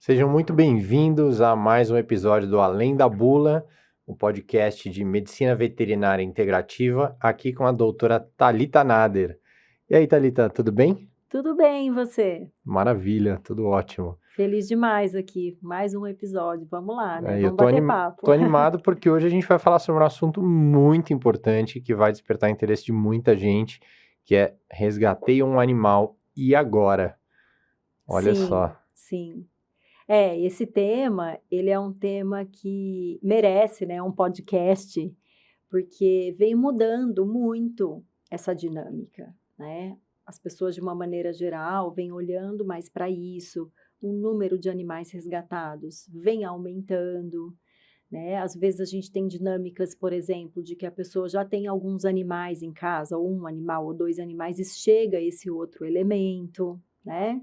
Sejam muito bem-vindos a mais um episódio do Além da Bula, um podcast de Medicina Veterinária Integrativa, aqui com a doutora Thalita Nader. E aí, Thalita, tudo bem? Tudo bem, e você? Maravilha, tudo ótimo. Feliz demais aqui, mais um episódio. Vamos lá, né? Eu Vamos bater papo. tô animado porque hoje a gente vai falar sobre um assunto muito importante que vai despertar interesse de muita gente, que é resgatei um animal e agora? Olha só. Sim. Esse tema, ele é um tema que merece, né, um podcast, porque vem mudando muito essa dinâmica, né? As pessoas, de uma maneira geral, vêm olhando mais para isso, o número de animais resgatados vem aumentando, né? Às vezes a gente tem dinâmicas, por exemplo, de que a pessoa já tem alguns animais em casa, ou um animal ou dois animais, e chega esse outro elemento, né?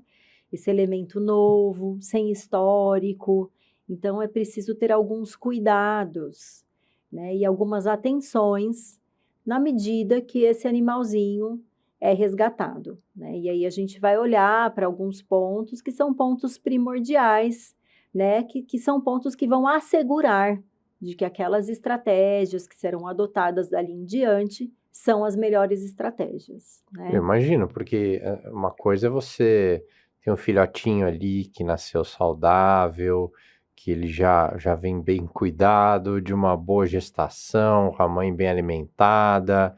Esse elemento novo, sem histórico. Então é preciso ter alguns cuidados, né? E algumas atenções na medida que esse animalzinho é resgatado, né? E aí a gente vai olhar para alguns pontos que são pontos primordiais, né? Que são pontos que vão assegurar de que aquelas estratégias que serão adotadas dali em diante são as melhores estratégias, né? Eu imagino, porque uma coisa é você ter um filhotinho ali que nasceu saudável, que ele já vem bem cuidado, de uma boa gestação, com a mãe bem alimentada,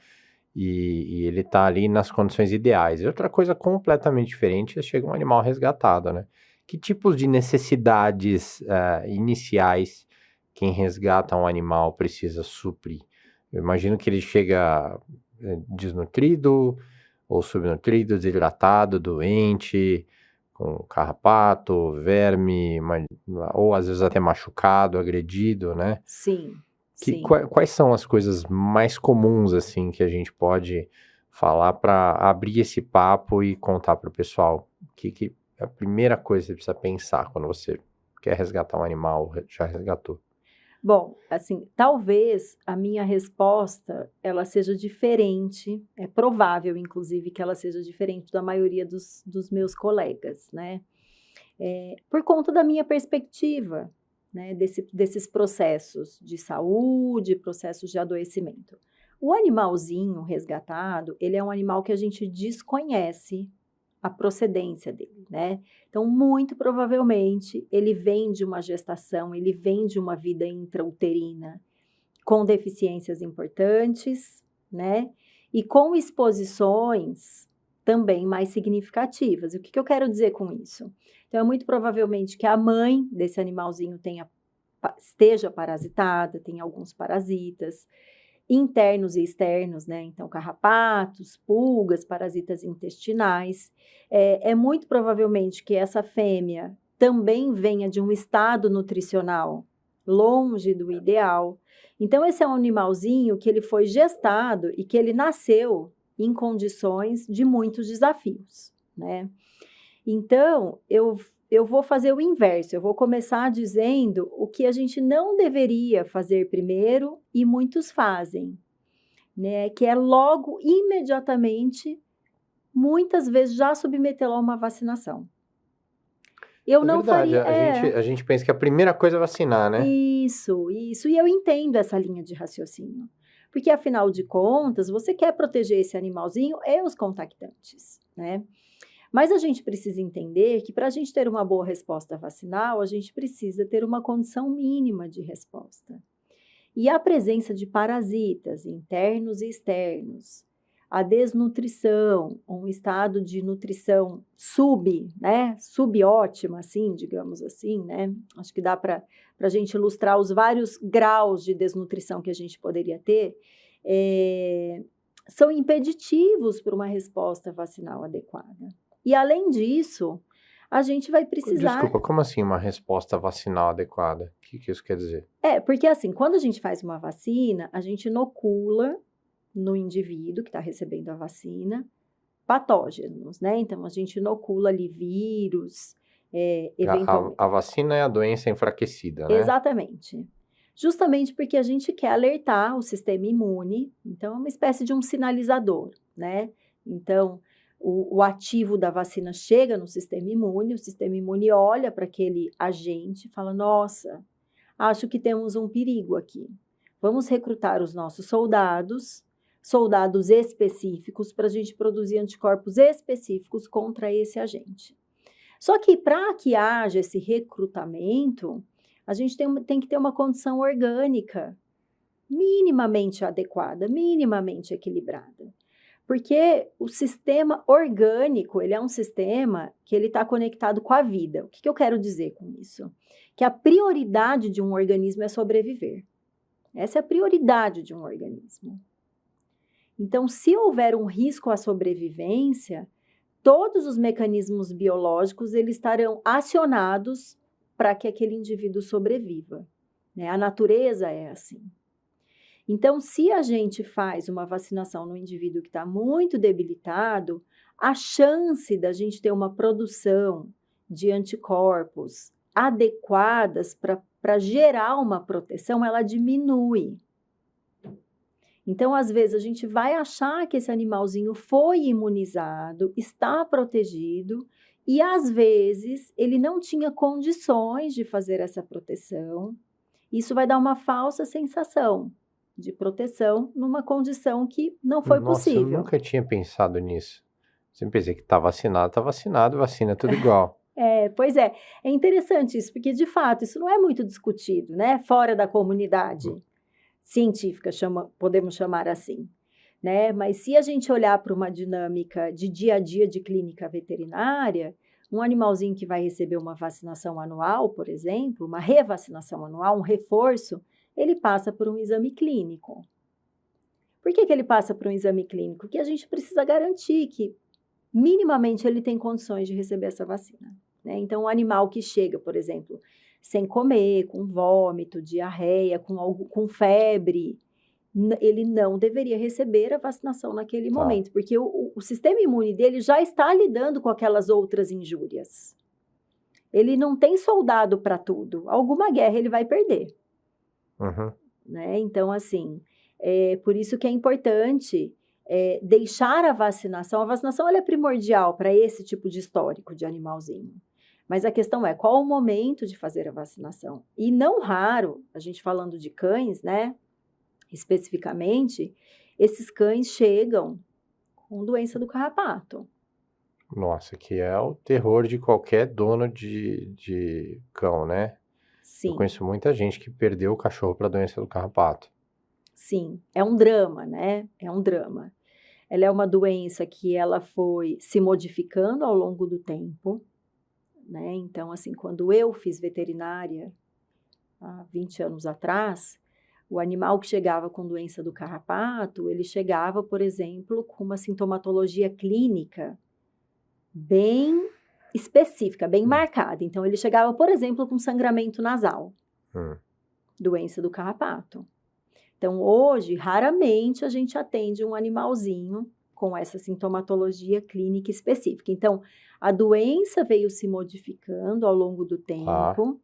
e ele tá ali nas condições ideais. E outra coisa completamente diferente é chega um animal resgatado, né? Que tipos de necessidades iniciais quem resgata um animal precisa suprir? Eu imagino que ele chega desnutrido ou subnutrido, desidratado, doente, com carrapato, verme, ou às vezes até machucado, agredido, né? Sim. Quais são as coisas mais comuns, assim, que a gente pode falar para abrir esse papo e contar para o pessoal? Que é a primeira coisa que você precisa pensar quando você quer resgatar um animal, já resgatou? Bom, assim, talvez a minha resposta ela seja diferente, é provável, inclusive, que ela seja diferente da maioria dos meus colegas, né? Por conta da minha perspectiva, né, desses processos de saúde, processos de adoecimento. O animalzinho resgatado, ele é um animal que a gente desconhece a procedência dele, né? Então, muito provavelmente, ele vem de uma gestação, ele vem de uma vida intrauterina com deficiências importantes, né? E com exposições também mais significativas. E o que eu quero dizer com isso? Então, é muito provavelmente que a mãe desse animalzinho esteja parasitada, tem alguns parasitas, internos e externos, né? Então, carrapatos, pulgas, parasitas intestinais. É muito provavelmente que essa fêmea também venha de um estado nutricional longe do ideal. Então, esse é um animalzinho que ele foi gestado e que ele nasceu em condições de muitos desafios, né? Então, eu vou fazer o inverso, eu vou começar dizendo o que a gente não deveria fazer primeiro e muitos fazem, né? Que é logo, imediatamente, muitas vezes já submetê-lo a uma vacinação. Eu É não verdade, faria. a gente pensa que a primeira coisa é vacinar, né? Isso. E eu entendo essa linha de raciocínio. Porque, afinal de contas, você quer proteger esse animalzinho e os contactantes, né? Mas a gente precisa entender que para a gente ter uma boa resposta vacinal, a gente precisa ter uma condição mínima de resposta. E a presença de parasitas internos e externos, a desnutrição, um estado de nutrição subótima, assim, digamos assim, né? Acho que dá para a gente ilustrar os vários graus de desnutrição que a gente poderia ter, são impeditivos para uma resposta vacinal adequada. E, além disso, a gente vai precisar... Desculpa, como assim uma resposta vacinal adequada? O que isso quer dizer? Porque assim, quando a gente faz uma vacina, a gente inocula no indivíduo que está recebendo a vacina patógenos, né? Então, a gente inocula ali vírus, eventualmente... A vacina é a doença enfraquecida, né? Exatamente. Justamente porque a gente quer alertar o sistema imune, então é uma espécie de um sinalizador, né? Então, o ativo da vacina chega no sistema imune, o sistema imune olha para aquele agente e fala, nossa, acho que temos um perigo aqui. Vamos recrutar os nossos soldados específicos, para a gente produzir anticorpos específicos contra esse agente. Só que para que haja esse recrutamento, a gente tem que ter uma condição orgânica minimamente adequada, minimamente equilibrada. Porque o sistema orgânico, ele é um sistema que ele está conectado com a vida. O que eu quero dizer com isso? Que a prioridade de um organismo é sobreviver. Essa é a prioridade de um organismo. Então, se houver um risco à sobrevivência, todos os mecanismos biológicos eles estarão acionados para que aquele indivíduo sobreviva. Né? A natureza é assim. Então, se a gente faz uma vacinação no indivíduo que está muito debilitado, a chance da gente ter uma produção de anticorpos adequadas para gerar uma proteção, ela diminui. Então, às vezes, a gente vai achar que esse animalzinho foi imunizado, está protegido, e às vezes ele não tinha condições de fazer essa proteção. Isso vai dar uma falsa sensação de proteção numa condição que não foi possível. Nossa, eu nunca tinha pensado nisso. Sempre pensei que tá vacinado, vacina é tudo igual. Pois é. É interessante isso, porque de fato isso não é muito discutido, né? Fora da comunidade científica, podemos chamar assim, né? Mas se a gente olhar para uma dinâmica de dia a dia de clínica veterinária, um animalzinho que vai receber uma vacinação anual, por exemplo, uma revacinação anual, um reforço, ele passa por um exame clínico. Por que ele passa por um exame clínico? Porque a gente precisa garantir que minimamente ele tem condições de receber essa vacina. Né? Então, o animal que chega, por exemplo, sem comer, com vômito, diarreia, com febre, ele não deveria receber a vacinação naquele momento, porque o sistema imune dele já está lidando com aquelas outras injúrias. Ele não tem soldado para tudo. Alguma guerra ele vai perder. Uhum. Né? Então, assim, por isso que é importante deixar a vacinação. A vacinação ela é primordial para esse tipo de histórico de animalzinho. Mas a questão é, qual o momento de fazer a vacinação? E não raro, a gente falando de cães, né, especificamente, esses cães chegam com doença do carrapato. Nossa, que é o terror de qualquer dono de cão, né? Sim. Eu conheço muita gente que perdeu o cachorro para a doença do carrapato. Sim, é um drama, né? É um drama. Ela é uma doença que ela foi se modificando ao longo do tempo, né? Então, assim, quando eu fiz veterinária, há 20 anos atrás, o animal que chegava com doença do carrapato, ele chegava, por exemplo, com uma sintomatologia clínica bem específica, bem marcada. Então, ele chegava, por exemplo, com sangramento nasal, doença do carrapato. Então, hoje, raramente a gente atende um animalzinho com essa sintomatologia clínica específica. Então, a doença veio se modificando ao longo do tempo.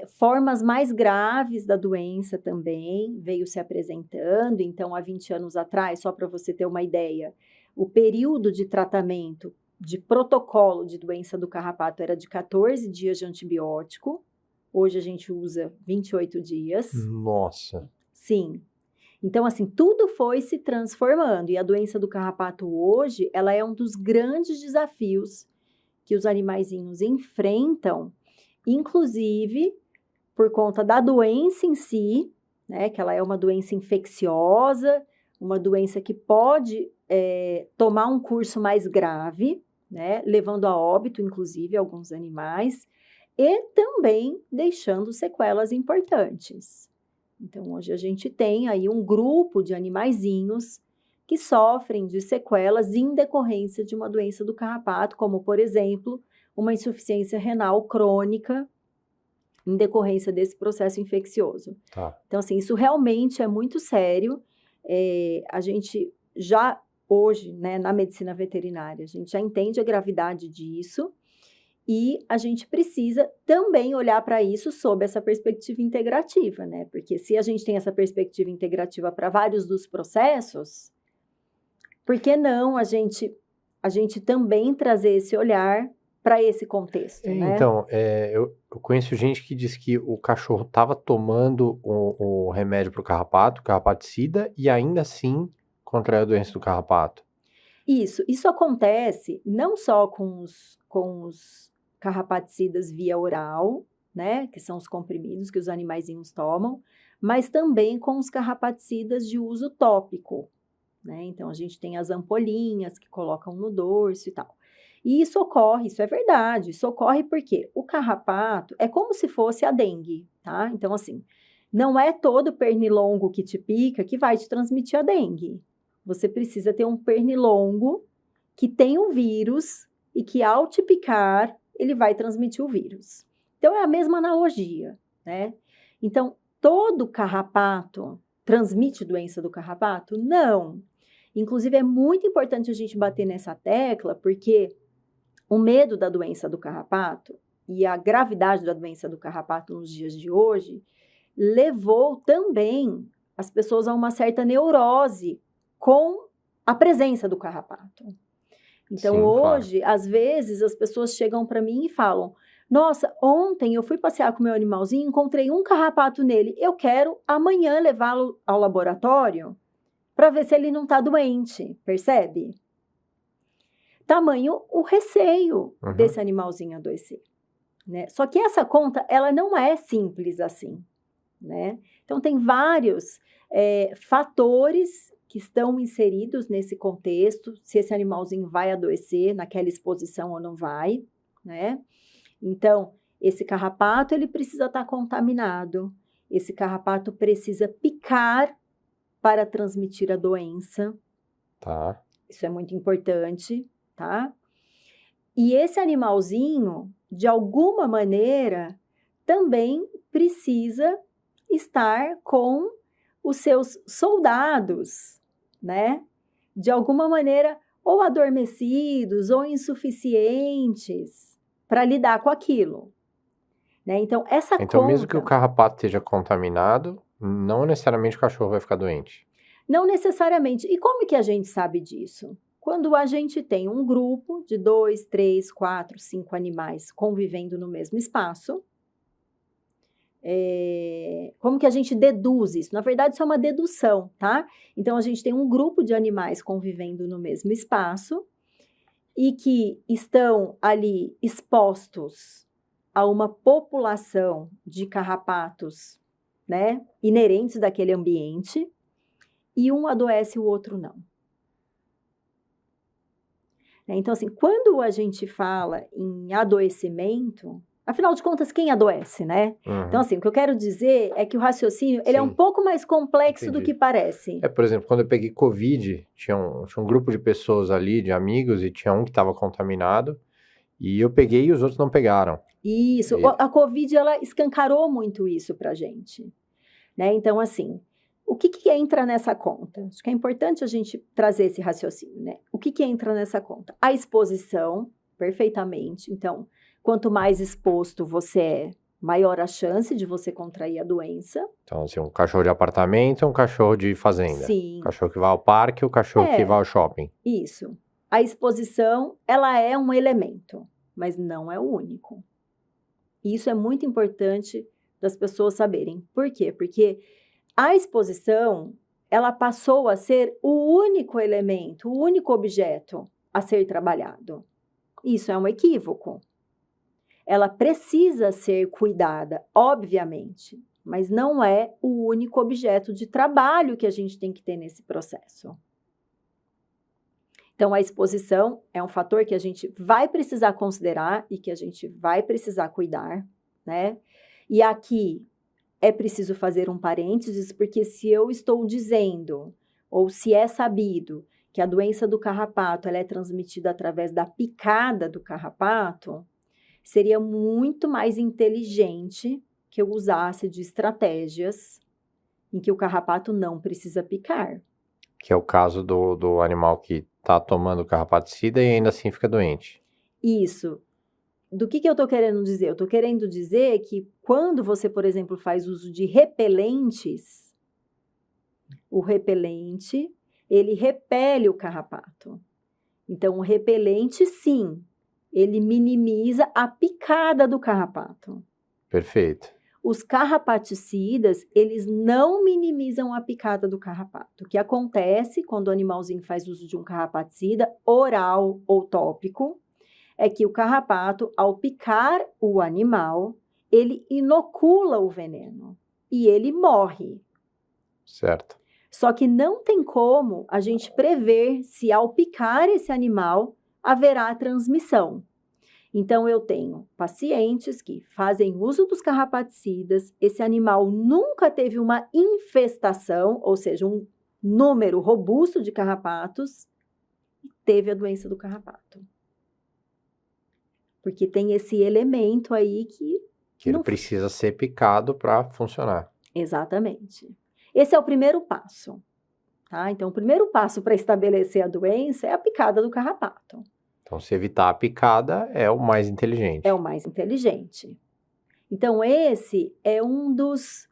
Formas mais graves da doença também veio se apresentando. Então, há 20 anos atrás, só para você ter uma ideia, o período de tratamento de protocolo de doença do carrapato era de 14 dias de antibiótico. Hoje a gente usa 28 dias. Nossa! Sim. Então, assim, tudo foi se transformando. E a doença do carrapato hoje, ela é um dos grandes desafios que os animaizinhos enfrentam, inclusive por conta da doença em si, né? Que ela é uma doença infecciosa, uma doença que pode tomar um curso mais grave, né? Levando a óbito, inclusive, alguns animais, e também deixando sequelas importantes. Então, hoje a gente tem aí um grupo de animaizinhos que sofrem de sequelas em decorrência de uma doença do carrapato, como, por exemplo, uma insuficiência renal crônica em decorrência desse processo infeccioso. Então, assim, isso realmente é muito sério. A gente já, hoje, né, na medicina veterinária, a gente já entende a gravidade disso. E a gente precisa também olhar para isso sob essa perspectiva integrativa, né? Porque se a gente tem essa perspectiva integrativa para vários dos processos, por que não a gente a gente também trazer esse olhar para esse contexto, né? Então, eu conheço gente que diz que o cachorro estava tomando o remédio para o carrapaticida, e ainda assim contraiu a doença do carrapato. Isso acontece não só com os carrapaticidas via oral, né, que são os comprimidos que os animaizinhos tomam, mas também com os carrapaticidas de uso tópico, né? Então a gente tem as ampolinhas que colocam no dorso e tal. E isso ocorre, isso é verdade, isso ocorre porque o carrapato é como se fosse a dengue, tá? Então assim, não é todo pernilongo que te pica que vai te transmitir a dengue. Você precisa ter um pernilongo que tem o vírus e que, ao te picar, ele vai transmitir o vírus. Então, é a mesma analogia, né? Então, todo carrapato transmite doença do carrapato? Não. Inclusive, é muito importante a gente bater nessa tecla, porque o medo da doença do carrapato e a gravidade da doença do carrapato nos dias de hoje levou também as pessoas a uma certa neurose com a presença do carrapato. Então, Sim, hoje, às vezes, as pessoas chegam para mim e falam: nossa, ontem eu fui passear com meu animalzinho, encontrei um carrapato nele, eu quero amanhã levá-lo ao laboratório para ver se ele não está doente, percebe? Tamanho o receio desse animalzinho adoecer, né? Só que essa conta, ela não é simples assim, né? Então, tem vários fatores que estão inseridos nesse contexto, se esse animalzinho vai adoecer naquela exposição ou não vai, né? Então, esse carrapato, ele precisa estar contaminado, esse carrapato precisa picar para transmitir a doença. Tá. Isso é muito importante, tá? E esse animalzinho, de alguma maneira, também precisa estar com os seus soldados, né? De alguma maneira, ou adormecidos ou insuficientes para lidar com aquilo, né? Então, essa Então, mesmo que o conta, carrapato esteja contaminado, não necessariamente o cachorro vai ficar doente. não necessariamente. E como que a gente sabe disso? Quando a gente tem um grupo de 2, 3, 4, 5 animais convivendo no mesmo espaço, como que a gente deduz isso? Na verdade, isso é uma dedução, tá? Então, a gente tem um grupo de animais convivendo no mesmo espaço e que estão ali expostos a uma população de carrapatos, né, inerentes daquele ambiente, e um adoece e o outro não. Então, assim, quando a gente fala em adoecimento, afinal de contas, quem adoece, né? Então, assim, o que eu quero dizer é que o raciocínio, ele é um Sim. pouco mais complexo do Entendi. que parece. Por exemplo, quando eu peguei Covid, tinha um grupo de pessoas ali, de amigos, e tinha um que estava contaminado, e eu peguei e os outros não pegaram. Isso, a Covid, ela escancarou muito isso pra gente, né? Então, assim, o que entra nessa conta? Acho que é importante a gente trazer esse raciocínio, né? O que entra nessa conta? A exposição, perfeitamente. Então, quanto mais exposto você é, maior a chance de você contrair a doença. Então, assim, um cachorro de apartamento, um cachorro de fazenda. Sim. O cachorro que vai ao parque, o cachorro que vai ao shopping. Isso. A exposição, ela é um elemento, mas não é o único. E isso é muito importante das pessoas saberem. Por quê? Porque a exposição, ela passou a ser o único elemento, o único objeto a ser trabalhado. Isso é um equívoco. Ela precisa ser cuidada, obviamente, mas não é o único objeto de trabalho que a gente tem que ter nesse processo. Então, a exposição é um fator que a gente vai precisar considerar e que a gente vai precisar cuidar, né? E aqui é preciso fazer um parênteses, porque se eu estou dizendo, ou se é sabido, que a doença do carrapato ela é transmitida através da picada do carrapato, seria muito mais inteligente que eu usasse de estratégias em que o carrapato não precisa picar. Que é o caso do animal que está tomando carrapaticida e ainda assim fica doente. Isso. Do que eu estou querendo dizer? Eu estou querendo dizer que quando você, por exemplo, faz uso de repelentes, o repelente, ele repele o carrapato. Então, o repelente, sim, ele minimiza a picada do carrapato. Perfeito. Os carrapaticidas, eles não minimizam a picada do carrapato. O que acontece quando o animalzinho faz uso de um carrapaticida, oral ou tópico, é que o carrapato, ao picar o animal, ele inocula o veneno e ele morre. Certo. Só que não tem como a gente prever se ao picar esse animal haverá transmissão. Então, eu tenho pacientes que fazem uso dos carrapaticidas, esse animal nunca teve uma infestação, ou seja, um número robusto de carrapatos, e teve a doença do carrapato. Porque tem esse elemento aí que ele não precisa ser picado para funcionar. Exatamente. Esse é o primeiro passo, tá? Então, o primeiro passo para estabelecer a doença é a picada do carrapato. Então, se evitar a picada, é o mais inteligente. É o mais inteligente. Então, esse é um dos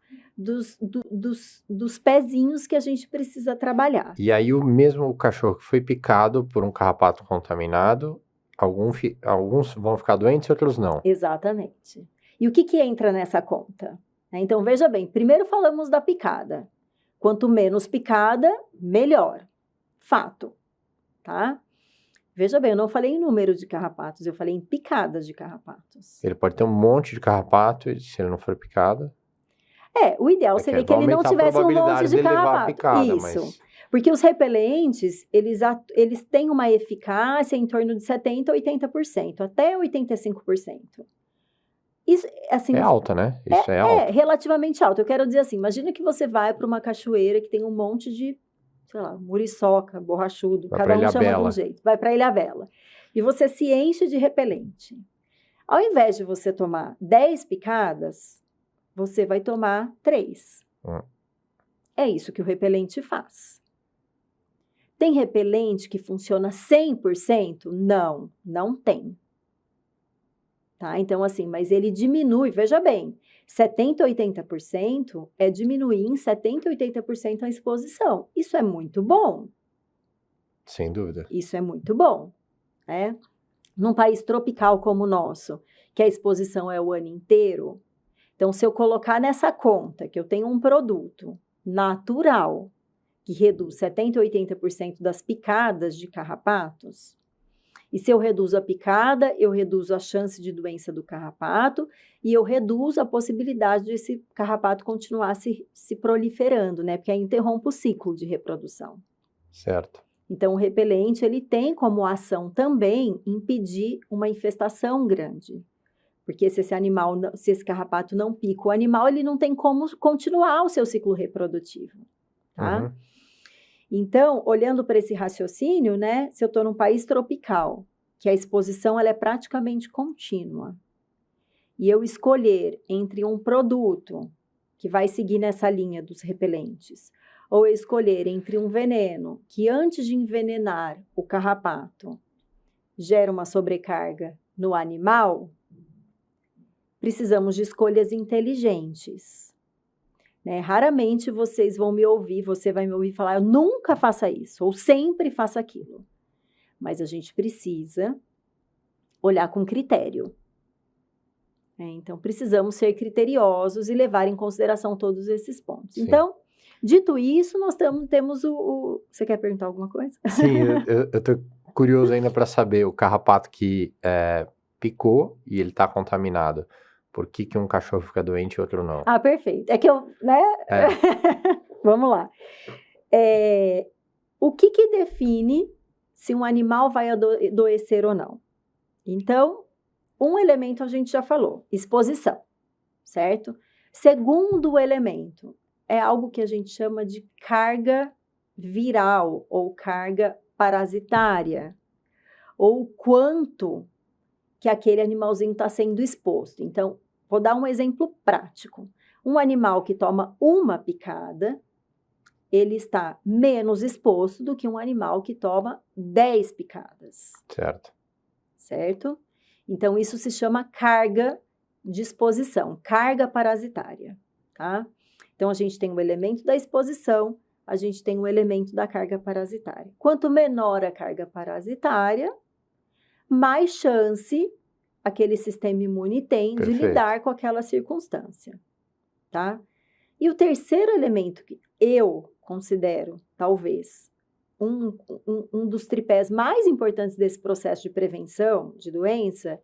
pezinhos que a gente precisa trabalhar. E aí, o cachorro que foi picado por um carrapato contaminado, alguns vão ficar doentes e outros não. Exatamente. E o que entra nessa conta? Então, veja bem, primeiro falamos da picada. Quanto menos picada, melhor. Fato, tá? Veja bem, eu não falei em número de carrapatos, eu falei em picadas de carrapatos. Ele pode ter um monte de carrapato, e se ele não for picado... O ideal seria que ele não tivesse um monte de carrapato. Picada, Isso. Mas... Porque os repelentes, eles têm uma eficácia em torno de 70% a 80%, até 85%. Isso, assim, é alta, né? Isso é alto. É relativamente alto. Eu quero dizer assim, imagina que você vai para uma cachoeira que tem um monte de, sei lá, muriçoca, borrachudo, cada um chama de um jeito. Vai para Ilhabela. E você se enche de repelente. Ao invés de você tomar 10 picadas, você vai tomar 3. É isso que o repelente faz. Tem repelente que funciona 100%? Não, não tem. Tá? Então, assim, mas ele diminui, veja bem, 70% a 80% é diminuir em 70% a 80% a exposição. Isso é muito bom. Sem dúvida. Isso é muito bom, né? Num país tropical como o nosso, que a exposição é o ano inteiro, então, se eu colocar nessa conta que eu tenho um produto natural que reduz 70% a 80% das picadas de carrapatos, e se eu reduzo a picada, eu reduzo a chance de doença do carrapato e eu reduzo a possibilidade de esse carrapato continuar se proliferando, né? Porque aí interrompe o ciclo de reprodução. Certo. Então, o repelente, ele tem como ação também impedir uma infestação grande. Porque se esse carrapato não pica o animal, ele não tem como continuar o seu ciclo reprodutivo, tá? Uhum. Então, olhando para esse raciocínio, né, se eu estou num país tropical, que a exposição ela é praticamente contínua, e eu escolher entre um produto que vai seguir nessa linha dos repelentes, ou eu escolher entre um veneno que antes de envenenar o carrapato gera uma sobrecarga no animal, precisamos de escolhas inteligentes. Né? Raramente você vai me ouvir falar, eu nunca faça isso, ou sempre faça aquilo. Mas a gente precisa olhar com critério. Então, precisamos ser criteriosos e levar em consideração todos esses pontos. Sim. Então, dito isso, nós temos o... Você quer perguntar alguma coisa? Sim, eu estou curioso ainda para saber, o carrapato que picou e ele está contaminado, por que um cachorro fica doente e outro não? Ah, perfeito. É que eu, né? Vamos lá. O que define se um animal vai adoecer ou não? Então, um elemento a gente já falou, exposição, certo? Segundo elemento, é algo que a gente chama de carga viral ou carga parasitária, ou quanto que aquele animalzinho está sendo exposto. Então, vou dar um exemplo prático. Um animal que toma uma picada, ele está menos exposto do que um animal que toma 10 picadas. Certo. Certo? Então, isso se chama carga de exposição, carga parasitária, tá? Então, a gente tem o elemento da exposição, a gente tem um elemento da carga parasitária. Quanto menor a carga parasitária, mais chance aquele sistema imune tem de Perfeito. lidar com aquela circunstância, tá? E o terceiro elemento que eu considero, talvez, um dos tripés mais importantes desse processo de prevenção de doença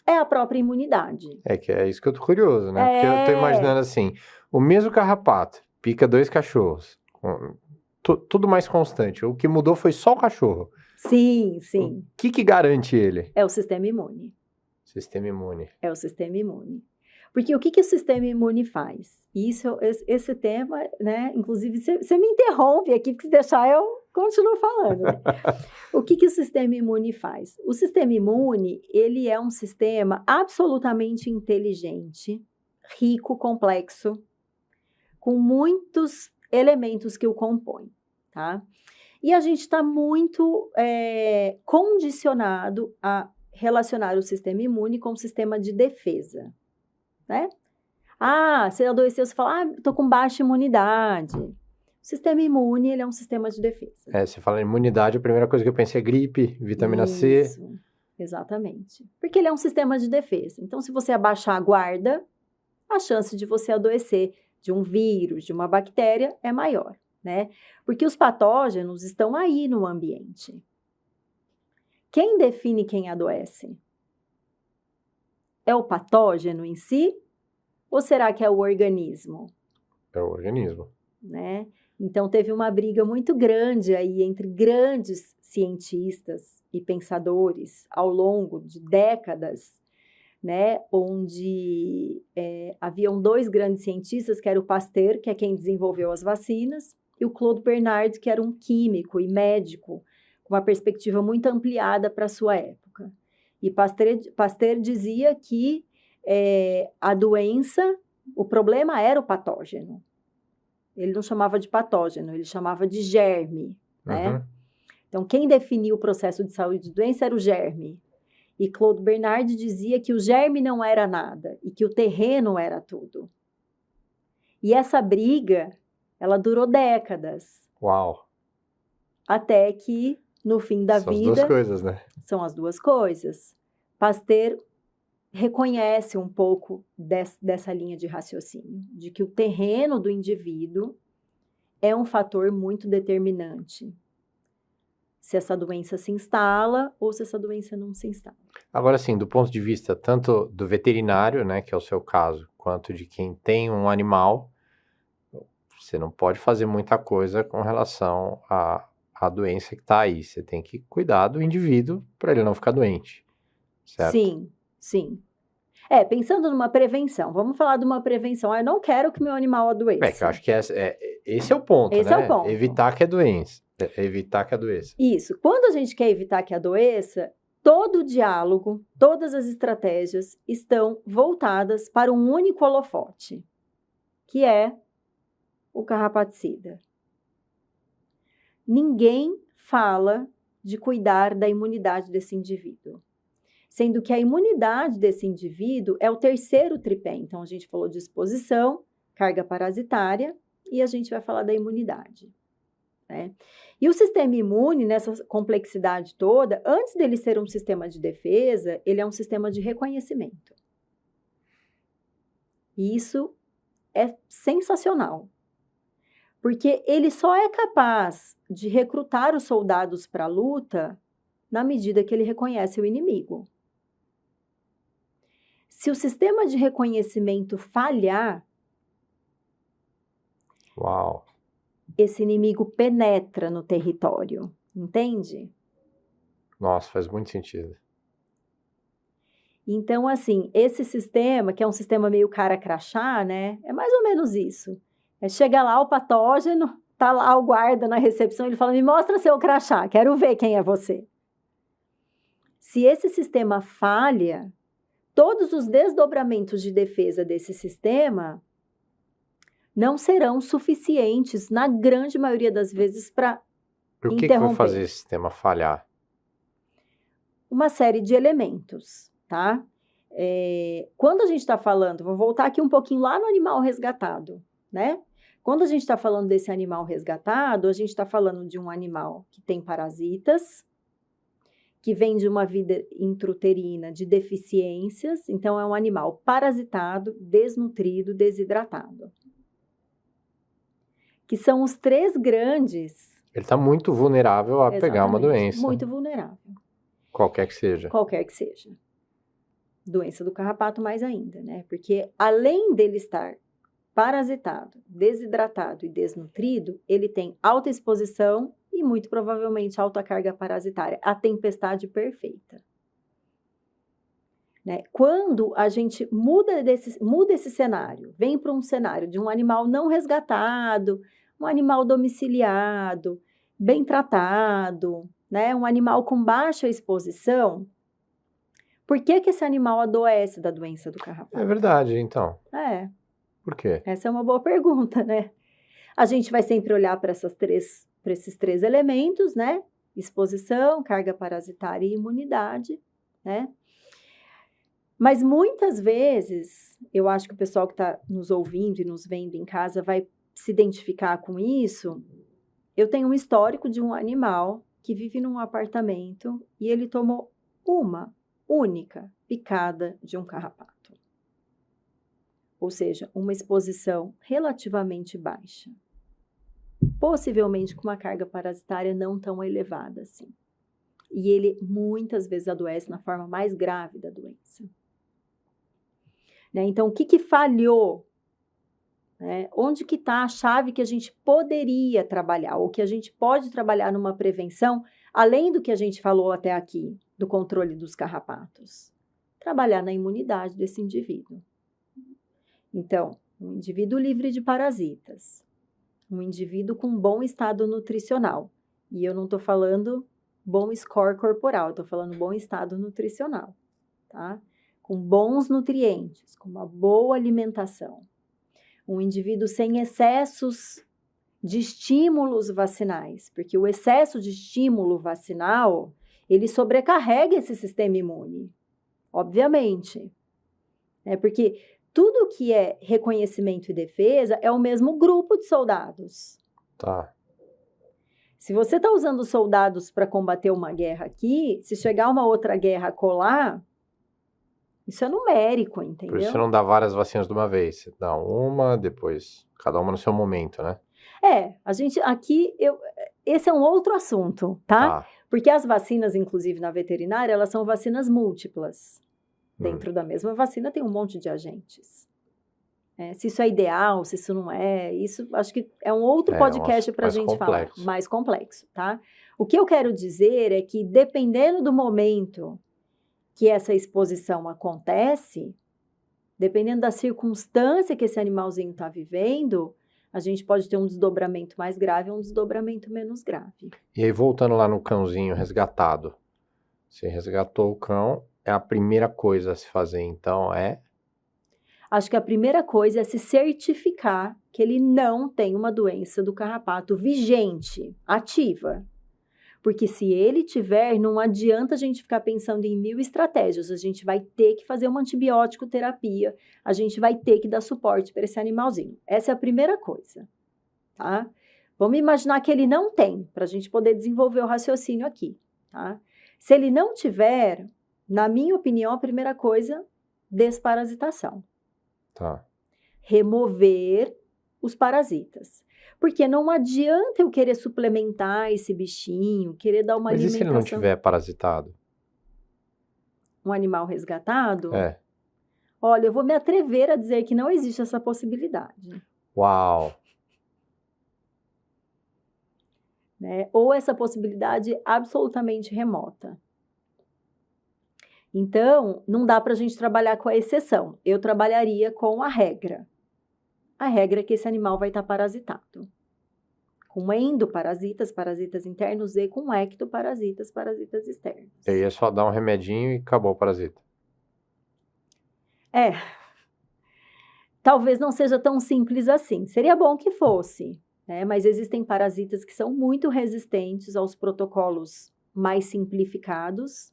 é a própria imunidade. Que é isso que eu tô curioso, né? Porque eu tô imaginando assim, o mesmo carrapato pica 2 cachorros, tudo mais constante. O que mudou foi só o cachorro. Sim, sim. O que garante ele? É o sistema imune. Sistema imune. É o sistema imune. Porque o que o sistema imune faz? Esse tema, né? Inclusive, você me interrompe aqui, porque se deixar eu continuo falando. Né? O que o sistema imune faz? O sistema imune, ele é um sistema absolutamente inteligente, rico, complexo, com muitos elementos que o compõem, tá? E a gente está muito condicionado a relacionar o sistema imune com o sistema de defesa, né? Ah, você adoeceu, você fala, tô com baixa imunidade. O sistema imune, ele é um sistema de defesa. Você fala em imunidade, a primeira coisa que eu pensei é gripe, vitamina C. Isso, exatamente. Porque ele é um sistema de defesa. Então, se você abaixar a guarda, a chance de você adoecer de um vírus, de uma bactéria, é maior, né? Porque os patógenos estão aí no ambiente. Quem define quem adoece? É o patógeno em si? Ou será que é o organismo? É o organismo. Né? Então, teve uma briga muito grande aí entre grandes cientistas e pensadores ao longo de décadas, né? Onde haviam 2 grandes cientistas, que era o Pasteur, que é quem desenvolveu as vacinas, e o Claude Bernard, que era um químico e médico, com uma perspectiva muito ampliada para a sua época. E Pasteur dizia que a doença, o problema era o patógeno. Ele não chamava de patógeno, ele chamava de germe, né? Uhum. Então, quem definia o processo de saúde de doença era o germe. E Claude Bernard dizia que o germe não era nada e que o terreno era tudo. E essa briga, ela durou décadas. Uau! Até que, no fim da vida... São as 2 coisas, né? São as 2 coisas. Pasteur reconhece um pouco dessa linha de raciocínio, de que o terreno do indivíduo é um fator muito determinante. Se essa doença se instala ou se essa doença não se instala. Agora, sim, do ponto de vista tanto do veterinário, né, que é o seu caso, quanto de quem tem um animal, você não pode fazer muita coisa com relação à doença que está aí. Você tem que cuidar do indivíduo para ele não ficar doente, certo? Sim, sim. Pensando numa prevenção, vamos falar de uma prevenção. Eu não quero que meu animal adoeça. Que eu acho que esse é o ponto, Esse né? é o ponto. Evitar que adoeça. Isso. Quando a gente quer evitar que adoeça, todo o diálogo, todas as estratégias estão voltadas para um único holofote, que é o carrapaticida. Ninguém fala de cuidar da imunidade desse indivíduo. Sendo que a imunidade desse indivíduo é o terceiro tripé. Então, a gente falou de exposição, carga parasitária, e a gente vai falar da imunidade, né? E o sistema imune, nessa complexidade toda, antes dele ser um sistema de defesa, ele é um sistema de reconhecimento. E isso é sensacional. Porque ele só é capaz de recrutar os soldados para a luta na medida que ele reconhece o inimigo. Se o sistema de reconhecimento falhar, Uau! Esse inimigo penetra no território, entende? Nossa, faz muito sentido. Então, assim, esse sistema, que é um sistema meio cara crachá, né? É mais ou menos isso. Chega lá o patógeno, tá lá o guarda na recepção, ele fala, me mostra seu crachá, quero ver quem é você. Se esse sistema falha, todos os desdobramentos de defesa desse sistema não serão suficientes, na grande maioria das vezes, para interromper. O que vai fazer esse sistema falhar? Uma série de elementos, tá? Quando a gente está falando, vou voltar aqui um pouquinho lá no animal resgatado, né? Quando a gente está falando desse animal resgatado, a gente está falando de um animal que tem parasitas, que vem de uma vida intrauterina de deficiências, então é um animal parasitado, desnutrido, desidratado. Que são os 3 grandes. Ele está muito vulnerável a pegar uma doença. Muito vulnerável. Qualquer que seja. Qualquer que seja. Doença do carrapato mais ainda, né? Porque além dele estar parasitado, desidratado e desnutrido, ele tem alta exposição e muito provavelmente alta carga parasitária, a tempestade perfeita. Né? Quando a gente muda esse cenário, vem para um cenário de um animal não resgatado, um animal domiciliado, bem tratado, né? Um animal com baixa exposição, por que esse animal adoece da doença do carrapato? É verdade, então. Por quê? Essa é uma boa pergunta, né? A gente vai sempre olhar para esses 3 elementos, né? Exposição, carga parasitária e imunidade, né? Mas muitas vezes, eu acho que o pessoal que está nos ouvindo e nos vendo em casa vai se identificar com isso. Eu tenho um histórico de um animal que vive num apartamento e ele tomou uma única picada de um carrapato. Ou seja, uma exposição relativamente baixa. Possivelmente com uma carga parasitária não tão elevada assim. E ele muitas vezes adoece na forma mais grave da doença. Né? Então, o que falhou? Né? Onde que está a chave que a gente poderia trabalhar? Ou que a gente pode trabalhar numa prevenção, além do que a gente falou até aqui, do controle dos carrapatos? Trabalhar na imunidade desse indivíduo. Então, um indivíduo livre de parasitas, um indivíduo com bom estado nutricional. E eu não estou falando bom score corporal, eu estou falando bom estado nutricional, tá? Com bons nutrientes, com uma boa alimentação. Um indivíduo sem excessos de estímulos vacinais, porque o excesso de estímulo vacinal, ele sobrecarrega esse sistema imune, obviamente. Porque tudo que é reconhecimento e defesa é o mesmo grupo de soldados. Tá. Se você está usando soldados para combater uma guerra aqui, se chegar uma outra guerra colar, isso é numérico, entendeu? Por isso você não dá várias vacinas de uma vez. Você dá uma, depois, cada uma no seu momento, né? A gente aqui, esse é um outro assunto, tá? Porque as vacinas, inclusive na veterinária, elas são vacinas múltiplas. Dentro da mesma vacina tem um monte de agentes. Se isso é ideal, se isso não é, isso acho que é um outro podcast para a gente falar, mais complexo, tá? O que eu quero dizer é que dependendo do momento que essa exposição acontece, dependendo da circunstância que esse animalzinho está vivendo, a gente pode ter um desdobramento mais grave ou um desdobramento menos grave. E aí, voltando lá no cãozinho resgatado, você resgatou o cão, a primeira coisa a se fazer, então, Acho que a primeira coisa é se certificar que ele não tem uma doença do carrapato vigente, ativa. Porque se ele tiver, não adianta a gente ficar pensando em 1000 estratégias. A gente vai ter que fazer uma antibiótico terapia, a gente vai ter que dar suporte para esse animalzinho. Essa é a primeira coisa, tá? Vamos imaginar que ele não tem, para a gente poder desenvolver o raciocínio aqui, tá? Se ele não tiver, na minha opinião, a primeira coisa, desparasitação. Tá. Remover os parasitas. Porque não adianta eu querer suplementar esse bichinho, querer dar uma alimentação... Mas e se ele não tiver parasitado? Um animal resgatado? É. Olha, eu vou me atrever a dizer que não existe essa possibilidade. Uau! Né? Ou essa possibilidade absolutamente remota. Então, não dá para a gente trabalhar com a exceção. Eu trabalharia com a regra. A regra é que esse animal vai estar parasitado. Com endoparasitas, parasitas internos, e com ectoparasitas, parasitas externos. E aí é só dar um remedinho e acabou o parasita. Talvez não seja tão simples assim. Seria bom que fosse, né? Mas existem parasitas que são muito resistentes aos protocolos mais simplificados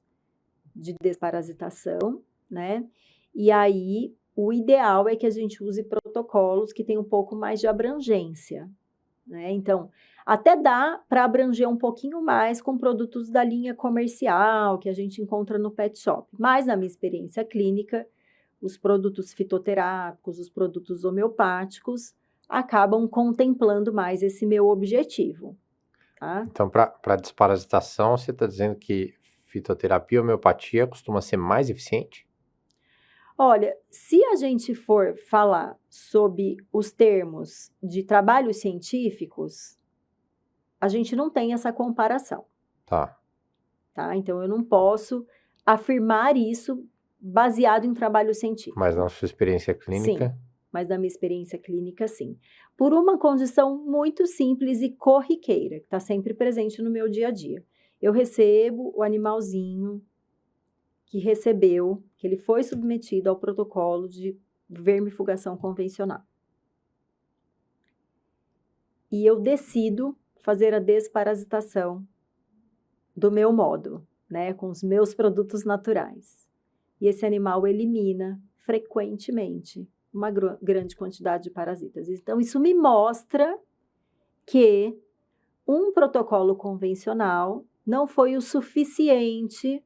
de desparasitação, né? E aí o ideal é que a gente use protocolos que tenham um pouco mais de abrangência, né? Então, até dá para abranger um pouquinho mais com produtos da linha comercial que a gente encontra no pet shop. Mas, na minha experiência clínica, os produtos fitoterápicos, os produtos homeopáticos, acabam contemplando mais esse meu objetivo, tá? Então, para desparasitação, você está dizendo que fitoterapia e homeopatia costuma ser mais eficiente? Olha, se a gente for falar sobre os termos de trabalhos científicos, a gente não tem essa comparação, Tá. tá? Então, eu não posso afirmar isso baseado em trabalho científico. Mas na sua experiência Sim, clínica, mas na minha experiência clínica, sim. Por uma condição muito simples e corriqueira, que está sempre presente no meu dia a dia. Eu recebo o animalzinho que ele foi submetido ao protocolo de vermifugação convencional. E eu decido fazer a desparasitação do meu modo, né, com os meus produtos naturais. E esse animal elimina frequentemente uma grande quantidade de parasitas. Então, isso me mostra que um protocolo convencional não foi o suficiente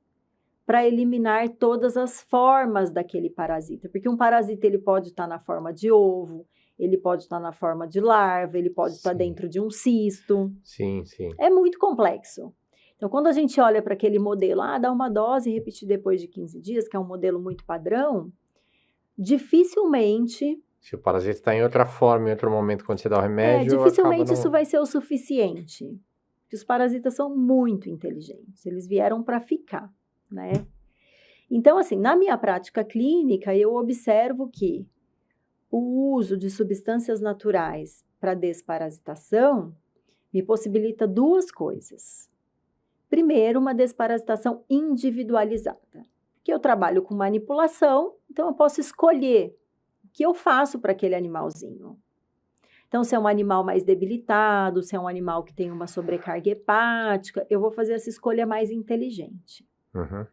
para eliminar todas as formas daquele parasita. Porque um parasita ele pode estar na forma de ovo, ele pode estar na forma de larva, ele pode estar sim, dentro de um cisto. sim, sim. É muito complexo. Então, quando a gente olha para aquele modelo, dá uma dose e repetir depois de 15 dias, que é um modelo muito padrão, dificilmente, Se o parasita está em outra forma, em outro momento, quando você dá o remédio, acaba dificilmente isso não... vai ser o suficiente. Porque os parasitas são muito inteligentes, eles vieram para ficar, né? Então, assim, na minha prática clínica, eu observo que o uso de substâncias naturais para desparasitação me possibilita duas coisas. Primeiro, uma desparasitação individualizada, que eu trabalho com manipulação, então eu posso escolher o que eu faço para aquele animalzinho. Então, se é um animal mais debilitado, se é um animal que tem uma sobrecarga hepática, eu vou fazer essa escolha mais inteligente. Uhum.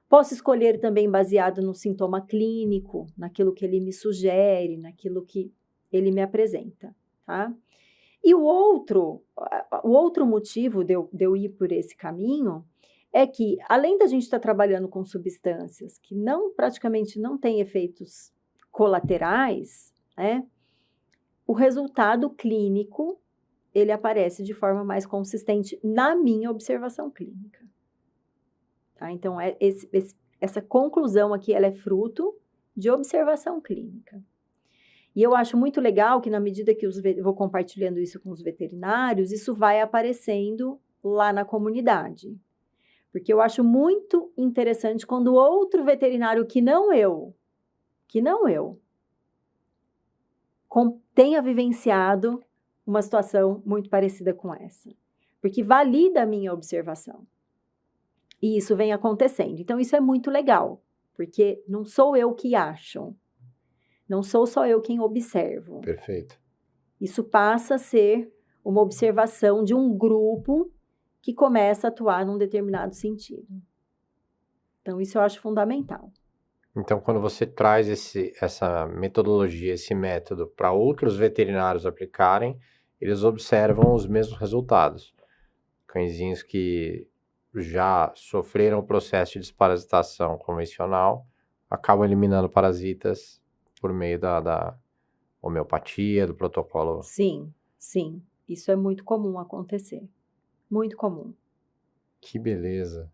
Posso escolher também baseado no sintoma clínico, naquilo que ele me sugere, naquilo que ele me apresenta, tá? E o outro motivo de eu ir por esse caminho é que, além da gente estar trabalhando com substâncias que praticamente não têm efeitos colaterais, né? O resultado clínico, ele aparece de forma mais consistente na minha observação clínica. Tá? Então, essa conclusão aqui, ela é fruto de observação clínica. E eu acho muito legal que, na medida que eu vou compartilhando isso com os veterinários, isso vai aparecendo lá na comunidade. Porque eu acho muito interessante quando outro veterinário que não eu, tenha vivenciado uma situação muito parecida com essa. Porque valida a minha observação. E isso vem acontecendo. Então, isso é muito legal, porque não sou eu que acho. Não sou só eu quem observo. Perfeito. Isso passa a ser uma observação de um grupo que começa a atuar num determinado sentido. Então, isso eu acho fundamental. Então, quando você traz essa metodologia, esse método para outros veterinários aplicarem, eles observam os mesmos resultados. Cãezinhos que já sofreram o processo de desparasitação convencional acabam eliminando parasitas por meio da homeopatia, do protocolo. Sim, sim. Isso é muito comum acontecer. Muito comum. Que beleza.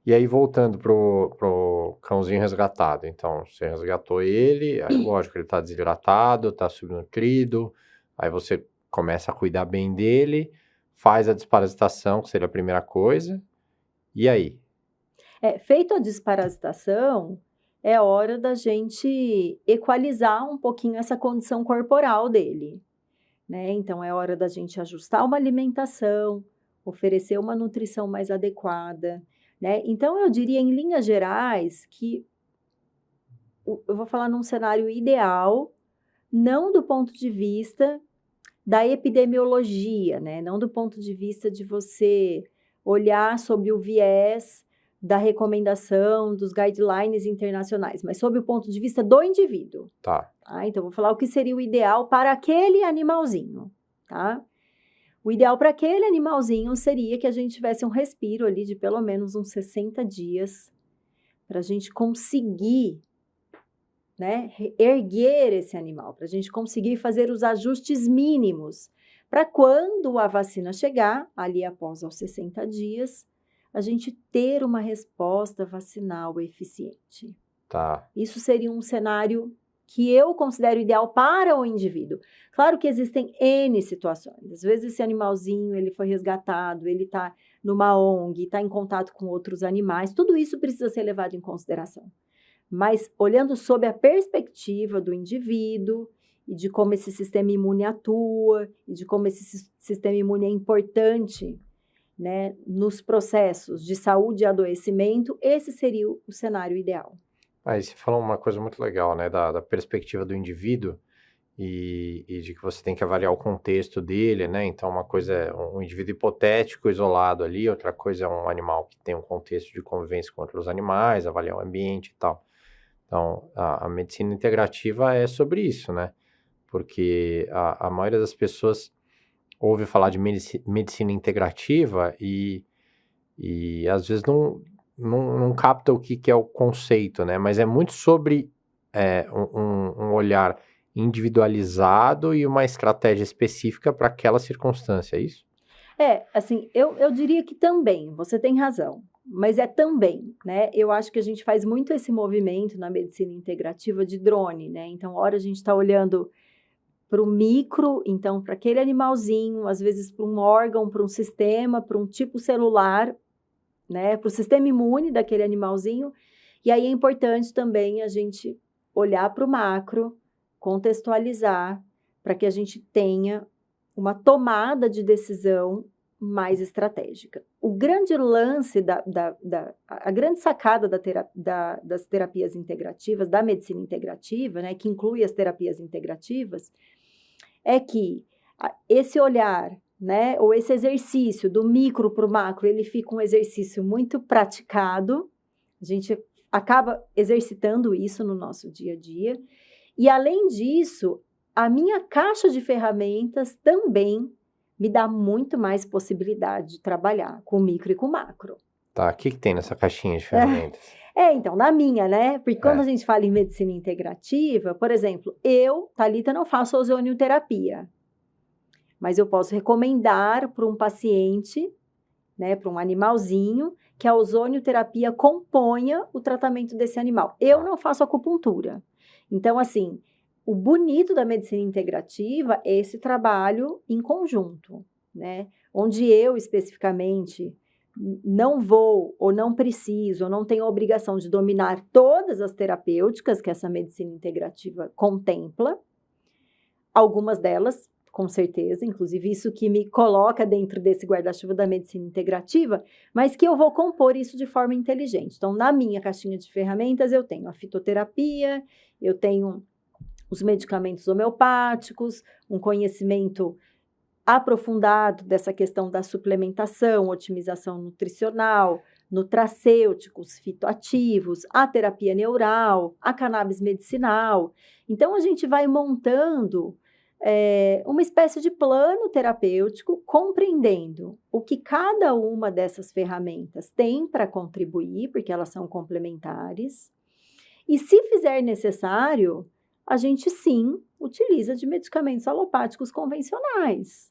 E aí, voltando pro cãozinho resgatado. Então, você resgatou ele, aí, lógico, ele tá desidratado, tá subnutrido, aí você começa a cuidar bem dele, faz a desparasitação, que seria a primeira coisa, e aí? Feito a desparasitação, é hora da gente equalizar um pouquinho essa condição corporal dele, né? Então, é hora da gente ajustar uma alimentação, oferecer uma nutrição mais adequada, né? Então, eu diria, em linhas gerais, que eu vou falar num cenário ideal, não do ponto de vista da epidemiologia, né? Não do ponto de vista de você olhar sob o viés da recomendação, dos guidelines internacionais, mas sob o ponto de vista do indivíduo. Tá. Então, vou falar o que seria o ideal para aquele animalzinho, tá? O ideal para aquele animalzinho seria que a gente tivesse um respiro ali de pelo menos uns 60 dias para a gente conseguir, né, erguer esse animal, para a gente conseguir fazer os ajustes mínimos, para quando a vacina chegar, ali após os 60 dias, a gente ter uma resposta vacinal eficiente. Tá. Isso seria um cenário que eu considero ideal para o indivíduo. Claro que existem N situações. Às vezes esse animalzinho, ele foi resgatado, ele está numa ONG, está em contato com outros animais. Tudo isso precisa ser levado em consideração. Mas olhando sob a perspectiva do indivíduo e de como esse sistema imune atua, e de como esse sistema imune é importante, né, nos processos de saúde e adoecimento, esse seria o cenário ideal. Aí você falou uma coisa muito legal, né, da perspectiva do indivíduo e de que você tem que avaliar o contexto dele, né? Então, uma coisa é um indivíduo hipotético, isolado ali, outra coisa é um animal que tem um contexto de convivência com outros animais, avaliar o ambiente e tal. Então, a medicina integrativa é sobre isso, né? Porque a maioria das pessoas ouve falar de medicina integrativa e às vezes não capta o que é o conceito, né? Mas é muito sobre um olhar individualizado e uma estratégia específica para aquela circunstância, é isso? Assim, eu diria que também, você tem razão, mas é também, né? Eu acho que a gente faz muito esse movimento na medicina integrativa de drone, né? Então, hora a gente está olhando para o micro, então, para aquele animalzinho, às vezes para um órgão, para um sistema, para um tipo celular, né? Para o sistema imune daquele animalzinho. E aí é importante também a gente olhar para o macro, contextualizar, para que a gente tenha uma tomada de decisão mais estratégica. O grande lance, a grande sacada das terapias integrativas, da medicina integrativa, né, que inclui as terapias integrativas, é que esse olhar, né, ou esse exercício do micro para o macro, ele fica um exercício muito praticado, a gente acaba exercitando isso no nosso dia a dia, e além disso, a minha caixa de ferramentas também me dá muito mais possibilidade de trabalhar com micro e com macro. Tá, o que tem nessa caixinha de ferramentas? Então, na minha, né? Porque quando a gente fala em medicina integrativa, por exemplo, eu, Thalita, não faço ozonioterapia, mas eu posso recomendar para um paciente, né, para um animalzinho, que a ozonioterapia componha o tratamento desse animal. Eu não faço acupuntura. Então, assim, o bonito da medicina integrativa é esse trabalho em conjunto, né? Onde eu, especificamente, não vou ou não preciso, ou não tenho a obrigação de dominar todas as terapêuticas que essa medicina integrativa contempla. Algumas delas, com certeza, inclusive isso que me coloca dentro desse guarda-chuva da medicina integrativa, mas que eu vou compor isso de forma inteligente. Então, na minha caixinha de ferramentas, eu tenho a fitoterapia, eu tenho os medicamentos homeopáticos, um conhecimento aprofundado dessa questão da suplementação, otimização nutricional, nutracêuticos, fitoativos, a terapia neural, a cannabis medicinal. Então, a gente vai montando uma espécie de plano terapêutico, compreendendo o que cada uma dessas ferramentas tem para contribuir, porque elas são complementares. E, se fizer necessário, a gente sim utiliza de medicamentos alopáticos convencionais,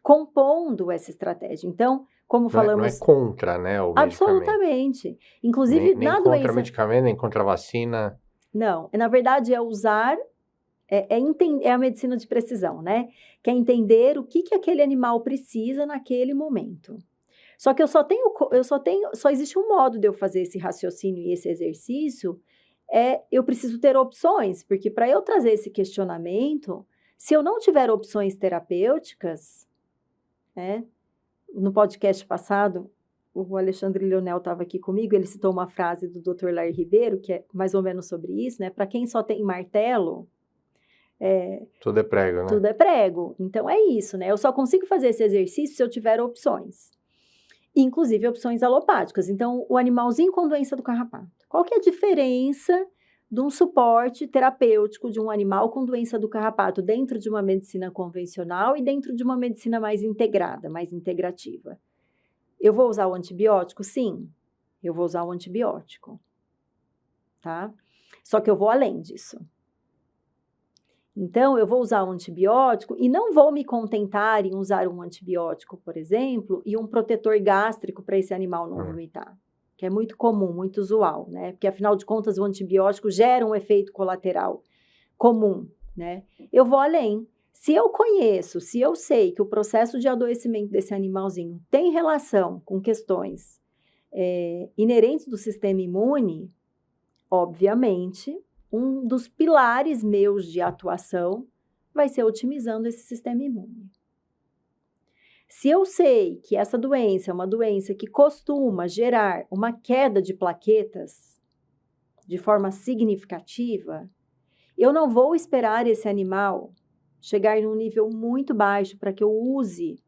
compondo essa estratégia. Então, como falamos... Não é contra, né, o absolutamente. Inclusive, nem na contra doença... medicamento, nem contra vacina. Não, na verdade é usar... É a medicina de precisão, né? Que é entender o que aquele animal precisa naquele momento. Só que só existe um modo de eu fazer esse raciocínio e esse exercício, eu preciso ter opções, porque para eu trazer esse questionamento, se eu não tiver opções terapêuticas, né? No podcast passado, o Alexandre Leonel estava aqui comigo, ele citou uma frase do Dr. Lair Ribeiro, que é mais ou menos sobre isso, né? Para quem só tem martelo, tudo é prego, né? Tudo é prego. Então, é isso, né? Eu só consigo fazer esse exercício se eu tiver opções. inclusive opções alopáticas. Então, o animalzinho com doença do carrapato. Qual que é a diferença de um suporte terapêutico de um animal com doença do carrapato dentro de uma medicina convencional e dentro de uma medicina mais integrada, mais integrativa? Eu vou usar o antibiótico? Sim, eu vou usar o antibiótico, tá? Só que eu vou além disso. Então, eu vou usar um antibiótico e não vou me contentar em usar um antibiótico, por exemplo, e um protetor gástrico para esse animal não vomitar, que é muito comum, muito usual, né? Porque, afinal de contas, o antibiótico gera um efeito colateral comum, né? Eu vou além. Se eu conheço, se eu sei que o processo de adoecimento desse animalzinho tem relação com questões inerentes do sistema imune, obviamente, um dos pilares meus de atuação vai ser otimizando esse sistema imune. Se eu sei que essa doença é uma doença que costuma gerar uma queda de plaquetas de forma significativa, eu não vou esperar esse animal chegar num nível muito baixo para que eu use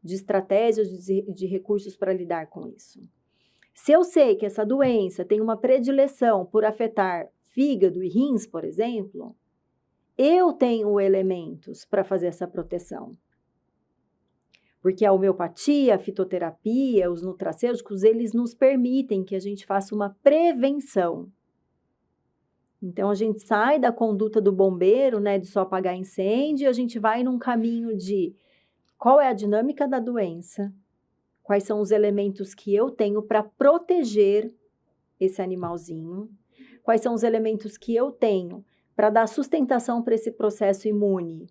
de estratégias, de recursos para lidar com isso. Se eu sei que essa doença tem uma predileção por afetar fígado e rins, por exemplo, eu tenho elementos para fazer essa proteção. Porque a homeopatia, a fitoterapia, os nutracêuticos, eles nos permitem que a gente faça uma prevenção. Então, a gente sai da conduta do bombeiro, né, de só apagar incêndio, e a gente vai num caminho de qual é a dinâmica da doença, quais são os elementos que eu tenho para proteger esse animalzinho, quais são os elementos que eu tenho para dar sustentação para esse processo imune.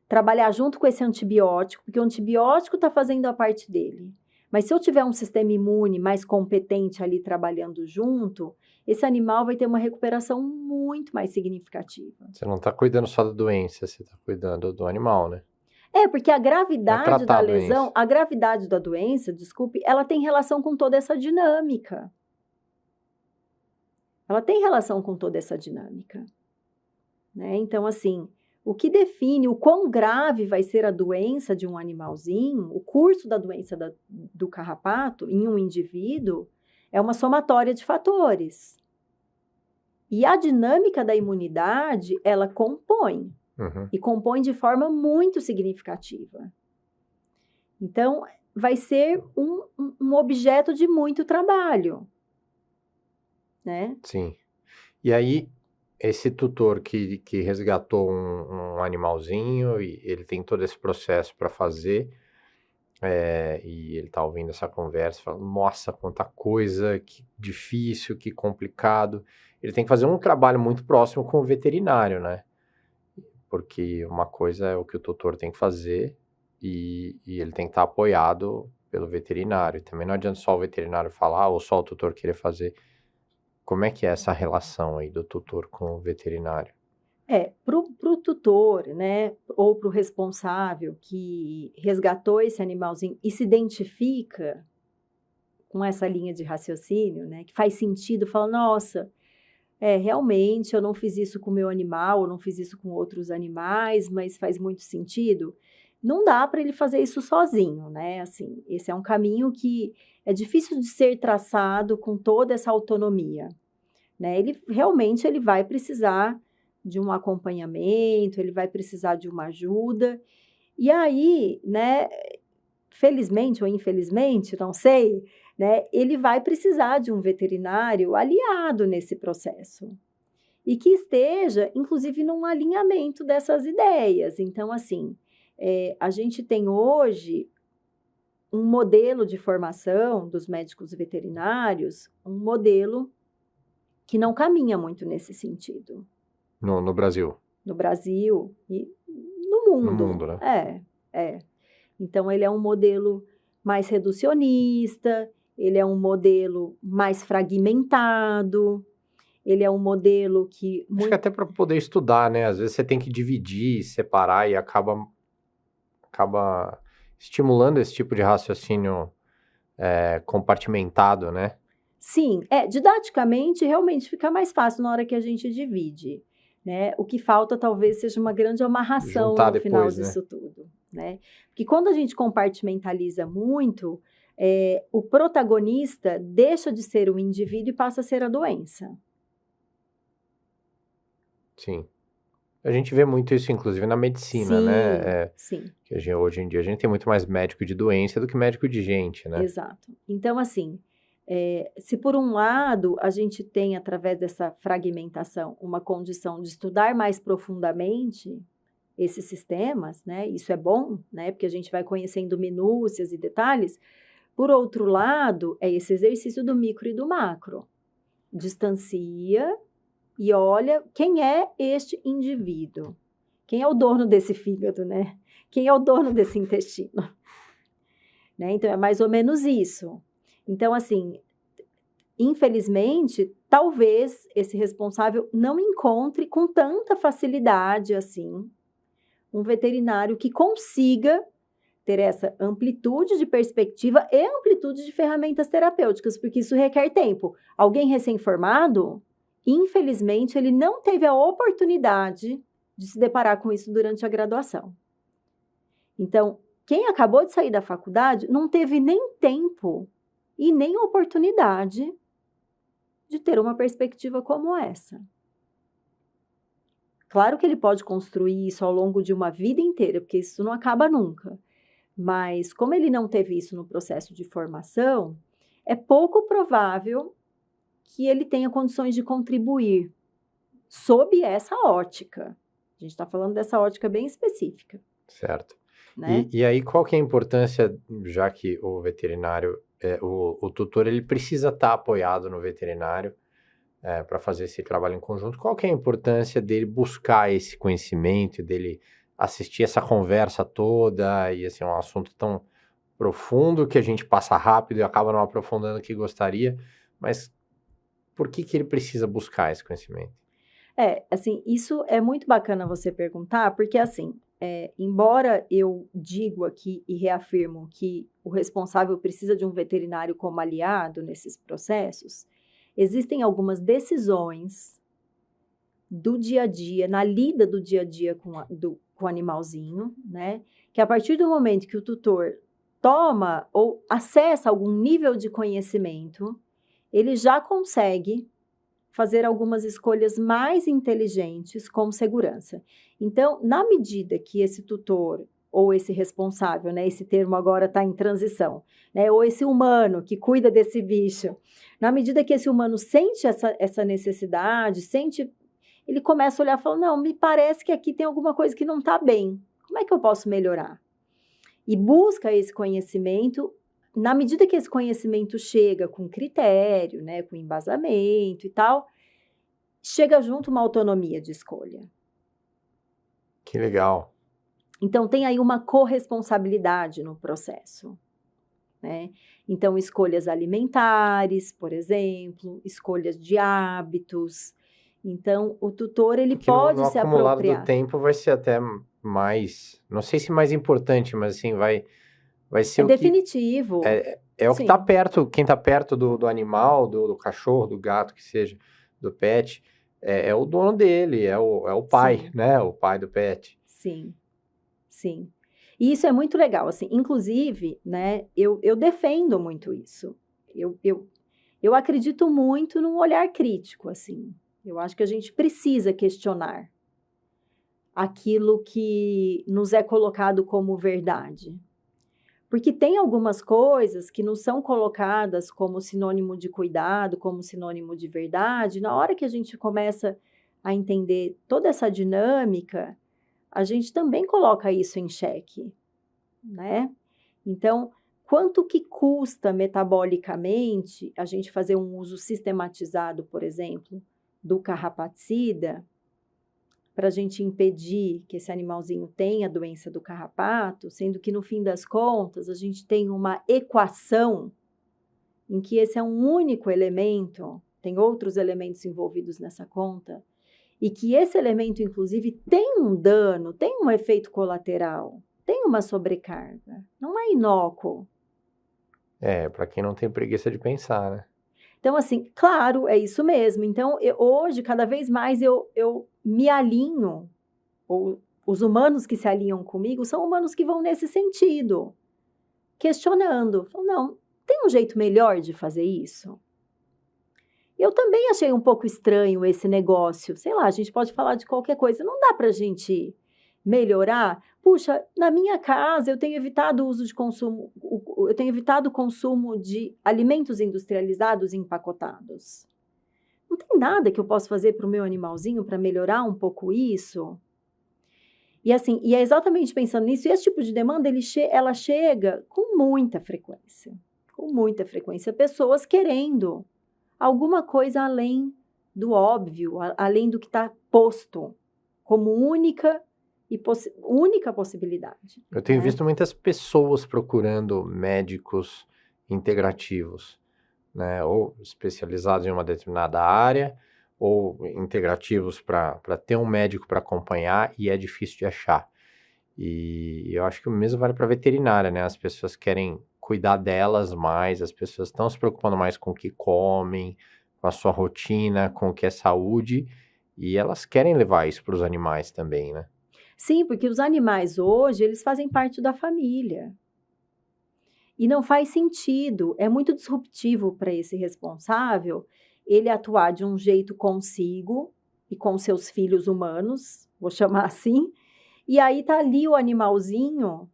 Trabalhar junto com esse antibiótico, porque o antibiótico está fazendo a parte dele. Mas se eu tiver um sistema imune mais competente ali trabalhando junto, esse animal vai ter uma recuperação muito mais significativa. Você não está cuidando só da doença, você está cuidando do animal, né? Porque a gravidade da lesão, a gravidade da doença, desculpe, ela tem relação com toda essa dinâmica. Ela tem relação com toda essa dinâmica, né? Então, assim, o que define o quão grave vai ser a doença de um animalzinho, o curso da doença do carrapato em um indivíduo, é uma somatória de fatores. E a dinâmica da imunidade, ela compõe. E compõe de forma muito significativa. Então, vai ser um objeto de muito trabalho, né? Sim. E aí, esse tutor que resgatou um animalzinho, e ele tem todo esse processo para fazer, e ele está ouvindo essa conversa, fala, nossa, quanta coisa, que difícil, que complicado. Ele tem que fazer um trabalho muito próximo com o veterinário, né? Porque uma coisa é o que o tutor tem que fazer e ele tem que estar apoiado pelo veterinário. Também não adianta só o veterinário falar ou só o tutor querer fazer. Como é que é essa relação aí do tutor com o veterinário? Pro tutor, né, ou pro responsável que resgatou esse animalzinho e se identifica com essa linha de raciocínio, né, que faz sentido, fala, nossa, realmente eu não fiz isso com o meu animal, eu não fiz isso com outros animais, mas faz muito sentido. Não dá para ele fazer isso sozinho, né? Assim, esse é um caminho que é difícil de ser traçado com toda essa autonomia, né? Ele realmente vai precisar de um acompanhamento, ele vai precisar de uma ajuda. E aí, né, felizmente ou infelizmente, não sei, né, ele vai precisar de um veterinário aliado nesse processo e que esteja, inclusive, num alinhamento dessas ideias. Então, assim, a gente tem hoje um modelo de formação dos médicos veterinários, um modelo que não caminha muito nesse sentido. No Brasil? No Brasil e no mundo. No mundo, né? Então, ele é um modelo mais reducionista, ele é um modelo mais fragmentado, ele é um modelo que... Acho que até para poder estudar, né? Às vezes você tem que dividir, separar e acaba estimulando esse tipo de raciocínio compartimentado, né? Sim, didaticamente realmente fica mais fácil na hora que a gente divide, né? O que falta talvez seja uma grande amarração Juntar no final depois, disso tudo, né? Porque quando a gente compartimentaliza muito, o protagonista deixa de ser o indivíduo e passa a ser a doença. Sim. A gente vê muito isso, inclusive, na medicina, né? Sim, Hoje em dia a gente tem muito mais médico de doença do que médico de gente, né? exato. Então, assim, se por um lado a gente tem, através dessa fragmentação, uma condição de estudar mais profundamente esses sistemas, né? Isso é bom, né? Porque a gente vai conhecendo minúcias e detalhes. Por outro lado, é esse exercício do micro e do macro. Distancia e olha quem é este indivíduo. Quem é o dono desse fígado, né? Quem é o dono desse intestino? Né? Então, é mais ou menos isso. Então, assim, infelizmente, talvez esse responsável não encontre com tanta facilidade assim um veterinário que consiga ter essa amplitude de perspectiva e amplitude de ferramentas terapêuticas, porque isso requer tempo. Alguém recém-formado, infelizmente, ele não teve a oportunidade de se deparar com isso durante a graduação. Então, quem acabou de sair da faculdade não teve nem tempo e nem oportunidade de ter uma perspectiva como essa. Claro que ele pode construir isso ao longo de uma vida inteira, porque isso não acaba nunca. Mas, como ele não teve isso no processo de formação, é pouco provável que ele tenha condições de contribuir sob essa ótica. A gente está falando dessa ótica bem específica. Certo. Né? E aí, qual que é a importância, já que o veterinário, o tutor, ele precisa estar apoiado no veterinário para fazer esse trabalho em conjunto, qual que é a importância dele buscar esse conhecimento, dele assistir essa conversa toda, e assim, é um assunto tão profundo que a gente passa rápido e acaba não aprofundando o que gostaria, mas por que ele precisa buscar esse conhecimento? Assim, isso é muito bacana você perguntar, porque assim, embora eu digo aqui e reafirmo que o responsável precisa de um veterinário como aliado nesses processos, existem algumas decisões do dia a dia, na lida do dia a dia com o animalzinho, né? Que a partir do momento que o tutor toma ou acessa algum nível de conhecimento, ele já consegue fazer algumas escolhas mais inteligentes com segurança. Então, na medida que esse tutor ou esse responsável, né, esse termo agora está em transição, né, ou esse humano que cuida desse bicho, na medida que esse humano sente essa necessidade, ele começa a olhar e fala, não, me parece que aqui tem alguma coisa que não está bem. Como é que eu posso melhorar? E busca esse conhecimento. Na medida que esse conhecimento chega com critério, né, com embasamento e tal, chega junto uma autonomia de escolha. Que legal. Então, tem aí uma corresponsabilidade no processo, né? Então, escolhas alimentares, por exemplo, escolhas de hábitos. Então, o tutor, ele Porque pode no se acumulado apropriar. do tempo vai ser até mais, não sei se mais importante, mas assim, vai ser É o que definitivo. é o que está Sim. perto, quem está perto do animal, do cachorro, do gato, que seja, do pet, é o dono dele, é o pai, Sim. né? O pai do pet. Sim, sim. E isso é muito legal, assim, inclusive, né, eu defendo muito isso. Eu acredito muito num olhar crítico, assim. Eu acho que a gente precisa questionar aquilo que nos é colocado como verdade. Porque tem algumas coisas que não são colocadas como sinônimo de cuidado, como sinônimo de verdade. Na hora que a gente começa a entender toda essa dinâmica, a gente também coloca isso em xeque, né? Então, quanto que custa metabolicamente a gente fazer um uso sistematizado, por exemplo, do carrapaticida, para a gente impedir que esse animalzinho tenha a doença do carrapato, sendo que no fim das contas a gente tem uma equação em que esse é um único elemento, tem outros elementos envolvidos nessa conta, e que esse elemento, inclusive, tem um dano, tem um efeito colateral, tem uma sobrecarga, não é inócuo. Para quem não tem preguiça de pensar, né? Então, assim, claro, é isso mesmo. Então, hoje, cada vez mais, eu me alinho, ou os humanos que se alinham comigo são humanos que vão nesse sentido, questionando. Não, tem um jeito melhor de fazer isso? Eu também achei um pouco estranho esse negócio. Sei lá, a gente pode falar de qualquer coisa. Não dá para a gente melhorar? Puxa, na minha casa eu tenho evitado o uso de consumo, eu tenho evitado o consumo de alimentos industrializados e empacotados. Não tem nada que eu possa fazer para o meu animalzinho para melhorar um pouco isso? E assim, e é exatamente pensando nisso, e esse tipo de demanda, ela chega com muita frequência. Com muita frequência. Pessoas querendo alguma coisa além do óbvio, além do que está posto como única possibilidade. Eu tenho né? visto muitas pessoas procurando médicos integrativos, né? Ou especializados em uma determinada área, ou integrativos para ter um médico para acompanhar, e é difícil de achar. E eu acho que o mesmo vale para veterinária, né? As pessoas querem cuidar delas mais, as pessoas estão se preocupando mais com o que comem, com a sua rotina, com o que é saúde, e elas querem levar isso para os animais também, né? Sim, porque os animais hoje, eles fazem parte da família. E não faz sentido, é muito disruptivo para esse responsável ele atuar de um jeito consigo e com seus filhos humanos, vou chamar assim, e aí tá ali o animalzinho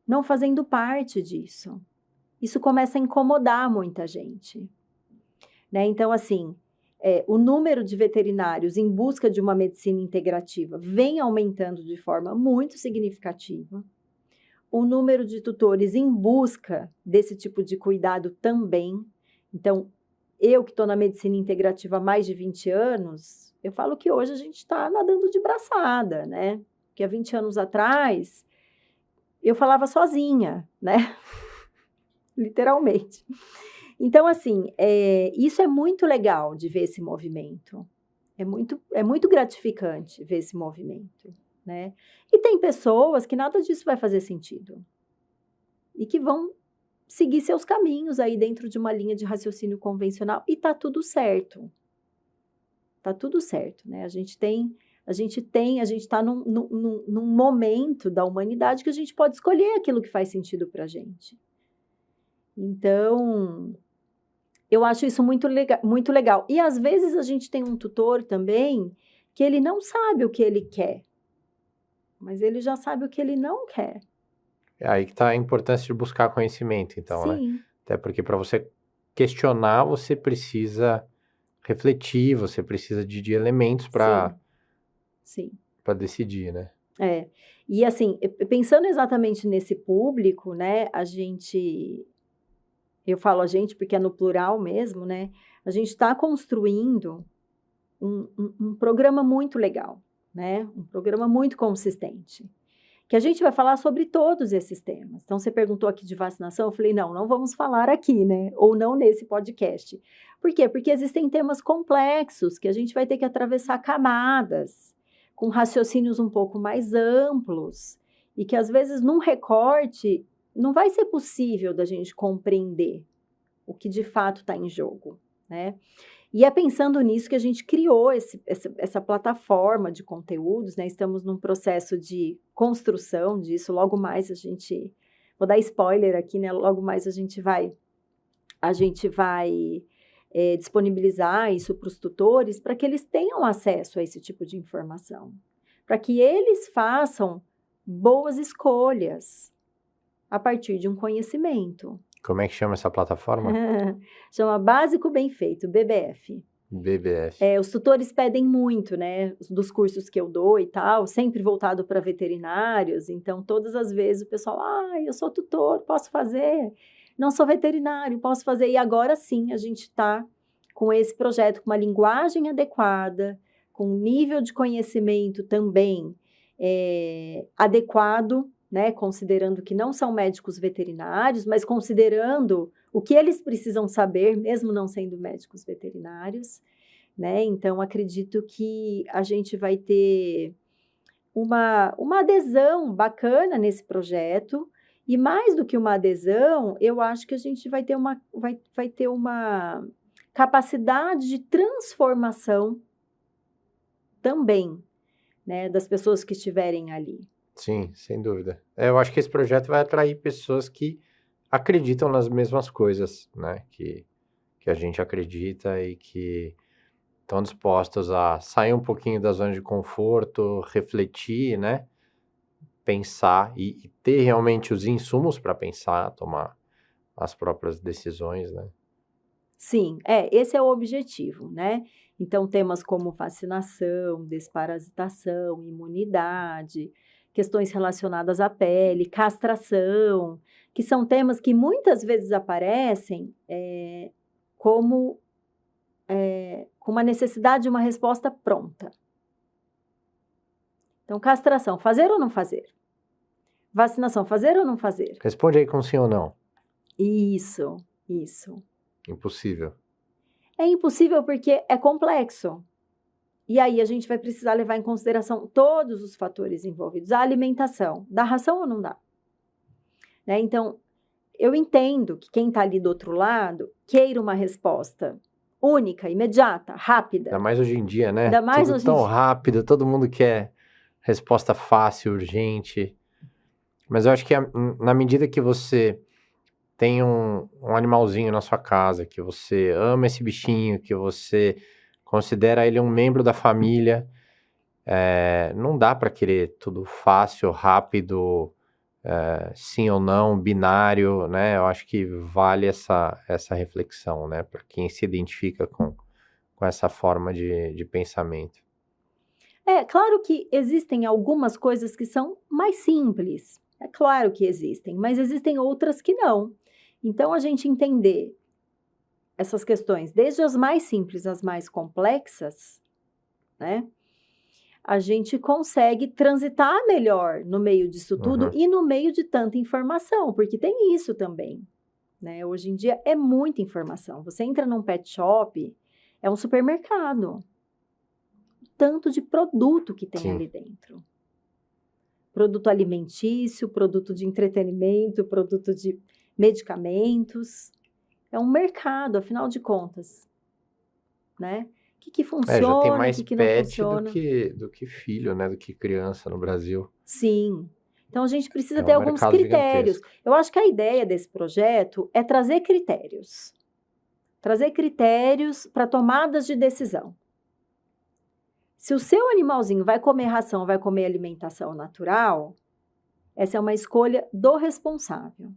não fazendo parte disso. Isso começa a incomodar muita gente. Né? Então, assim, o número de veterinários em busca de uma medicina integrativa vem aumentando de forma muito significativa. O número de tutores em busca desse tipo de cuidado também. Então, eu que estou na medicina integrativa há mais de 20 anos, eu falo que hoje a gente está nadando de braçada, né? Porque há 20 anos atrás, eu falava sozinha, né? Literalmente. Então, assim, isso é muito legal de ver esse movimento. É muito gratificante ver esse movimento, né? E tem pessoas que nada disso vai fazer sentido. E que vão seguir seus caminhos aí dentro de uma linha de raciocínio convencional. E tá tudo certo. Tá tudo certo, né? A gente está num momento da humanidade que a gente pode escolher aquilo que faz sentido pra gente. Então, eu acho isso muito legal. E às vezes a gente tem um tutor também que ele não sabe o que ele quer, mas ele já sabe o que ele não quer. É aí que está a importância de buscar conhecimento, então, né? Sim, Até porque para você questionar, você precisa refletir, você precisa de elementos sim, sim. para decidir, né? É. E assim, pensando exatamente nesse público, né, eu falo a gente porque é no plural mesmo, né? A gente está construindo um programa muito legal, né? Um programa muito consistente. Que a gente vai falar sobre todos esses temas. Então, você perguntou aqui de vacinação, eu falei, não vamos falar aqui, né? Ou não nesse podcast. Por quê? Porque existem temas complexos que a gente vai ter que atravessar camadas, com raciocínios um pouco mais amplos, e que às vezes num recorte não vai ser possível da gente compreender o que de fato está em jogo, né? E é pensando nisso que a gente criou essa plataforma de conteúdos, né? Estamos num processo de construção disso. Logo mais vou dar spoiler aqui, né? Logo mais a gente vai disponibilizar isso para os tutores para que eles tenham acesso a esse tipo de informação, para que eles façam boas escolhas a partir de um conhecimento. Como é que chama essa plataforma? Chama Básico Bem Feito, BBF. BBF. Os tutores pedem muito, né, dos cursos que eu dou e tal, sempre voltado para veterinários, então todas as vezes o pessoal, eu sou tutor, posso fazer? Não sou veterinário, posso fazer? E agora sim, a gente está com esse projeto, com uma linguagem adequada, com um nível de conhecimento também adequado, né, considerando que não são médicos veterinários, mas considerando o que eles precisam saber, mesmo não sendo médicos veterinários, né? Então, acredito que a gente vai ter uma adesão bacana nesse projeto, e mais do que uma adesão, eu acho que a gente vai ter uma capacidade de transformação também, né, das pessoas que estiverem ali. Sim, sem dúvida. Eu acho que esse projeto vai atrair pessoas que acreditam nas mesmas coisas, né? Que a gente acredita e que estão dispostos a sair um pouquinho da zona de conforto, refletir, né? Pensar e ter realmente os insumos para pensar, tomar as próprias decisões, né? Sim, esse é o objetivo, né? Então, temas como vacinação, desparasitação, imunidade, questões relacionadas à pele, castração, que são temas que muitas vezes aparecem como com uma necessidade de uma resposta pronta. Então, castração, fazer ou não fazer? Vacinação, fazer ou não fazer? Responde aí com sim ou não. Isso. Impossível. É impossível porque é complexo. E aí a gente vai precisar levar em consideração todos os fatores envolvidos. A alimentação, dá ração ou não dá? Né? Então, eu entendo que quem está ali do outro lado queira uma resposta única, imediata, rápida. Ainda mais hoje em dia, né? Ainda mais Tudo hoje em tão dia. rápido, todo mundo quer resposta fácil, urgente. Mas eu acho que na medida que você tem um animalzinho na sua casa, que você ama esse bichinho, que você considera ele um membro da família, não dá para querer tudo fácil, rápido, sim ou não, binário, né? Eu acho que vale essa reflexão, né? Para quem se identifica com essa forma de pensamento. É claro que existem algumas coisas que são mais simples. É claro que existem, mas existem outras que não. Então, a gente entender essas questões, desde as mais simples às mais complexas, né? A gente consegue transitar melhor no meio disso tudo Uhum. e no meio de tanta informação, porque tem isso também, né? Hoje em dia é muita informação. Você entra num pet shop, é um supermercado. O tanto de produto que tem Sim. ali dentro. Produto alimentício, produto de entretenimento, produto de medicamentos. É um mercado, afinal de contas, né? O que Já tem funciona, o mais que não pet do funciona. que filho, né? Do que criança no Brasil. Sim. Então, a gente precisa É ter um alguns mercado critérios. gigantesco. Eu acho que a ideia desse projeto é trazer critérios. Trazer critérios para tomadas de decisão. Se o seu animalzinho vai comer ração, vai comer alimentação natural, essa é uma escolha do responsável.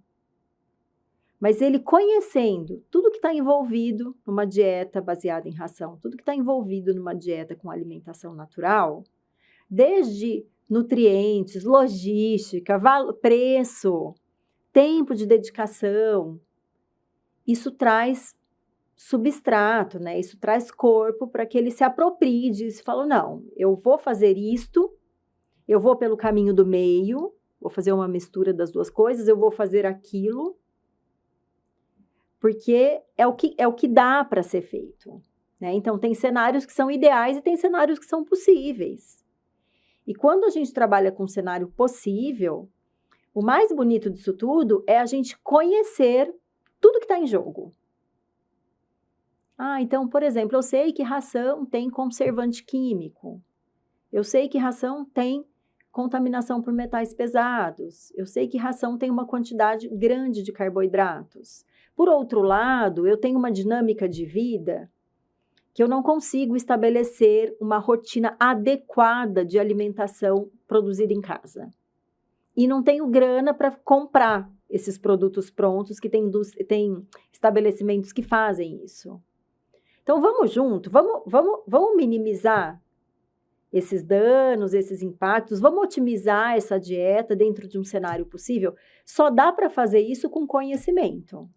Mas ele conhecendo tudo que está envolvido numa dieta baseada em ração, tudo que está envolvido numa dieta com alimentação natural, desde nutrientes, logística, preço, tempo de dedicação, isso traz substrato, né? Isso traz corpo para que ele se aproprie disso e fala, não, eu vou fazer isto, eu vou pelo caminho do meio, vou fazer uma mistura das duas coisas, eu vou fazer aquilo, porque é o que dá para ser feito, né? Então, tem cenários que são ideais e tem cenários que são possíveis. E quando a gente trabalha com um cenário possível, o mais bonito disso tudo é a gente conhecer tudo que está em jogo. Então, por exemplo, eu sei que ração tem conservante químico. Eu sei que ração tem contaminação por metais pesados. Eu sei que ração tem uma quantidade grande de carboidratos. Por outro lado, eu tenho uma dinâmica de vida que eu não consigo estabelecer uma rotina adequada de alimentação produzida em casa. E não tenho grana para comprar esses produtos prontos, que tem estabelecimentos que fazem isso. Então, vamos junto, vamos minimizar esses danos, esses impactos, vamos otimizar essa dieta dentro de um cenário possível. Só dá para fazer isso com conhecimento.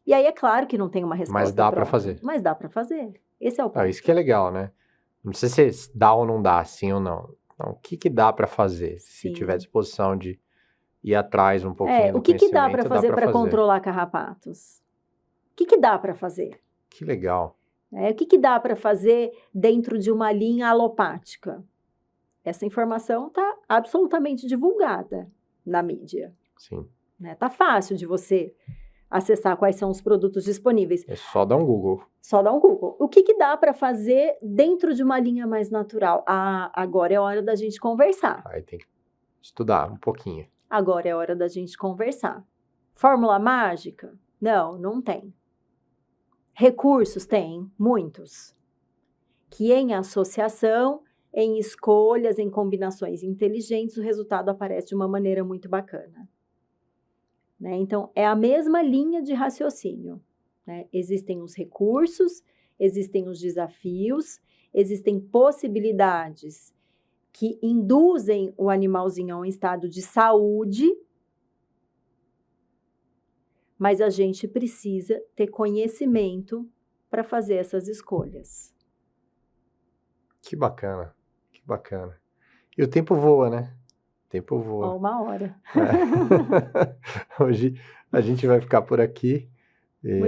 E aí é claro que não tem uma resposta Mas dá para pronta, fazer. mas dá para fazer. Esse é o ponto. Isso que é legal, né? Não sei se dá ou não dá, sim ou não. Então, o que dá para fazer? Sim. Se tiver disposição de ir atrás um pouquinho do o que dá conhecimento, para fazer para controlar carrapatos? O que dá para fazer? Que legal. O que dá para fazer dentro de uma linha alopática? Essa informação está absolutamente divulgada na mídia. Sim. Tá fácil de você acessar quais são os produtos disponíveis. É só dar um Google. Só dar um Google. O que dá para fazer dentro de uma linha mais natural? Agora é hora da gente conversar. Aí tem que estudar um pouquinho. Agora é hora da gente conversar. Fórmula mágica? Não, não tem. Recursos tem, muitos. Que em associação, em escolhas, em combinações inteligentes, o resultado aparece de uma maneira muito bacana. Né? Então, é a mesma linha de raciocínio. Né? Existem os recursos, existem os desafios, existem possibilidades que induzem o animalzinho a um estado de saúde, mas a gente precisa ter conhecimento para fazer essas escolhas. Que bacana, que bacana. E o tempo voa, né? O tempo voa. Ó, 1 hora. Hoje a gente vai ficar por aqui.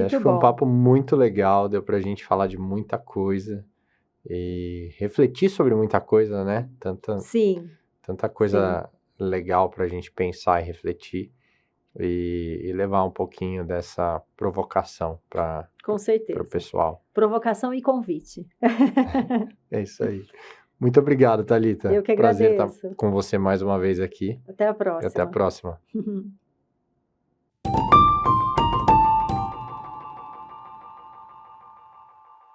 Acho que foi um bom. papo muito legal, deu pra gente falar de muita coisa e refletir sobre muita coisa, né? Sim, Tanta coisa legal pra gente pensar e refletir e levar um pouquinho dessa provocação para com o certeza. pessoal. Provocação e convite. É isso aí. Muito obrigado, Thalita. Eu que Prazer agradeço. estar com você mais uma vez aqui. Até a próxima. E até a próxima.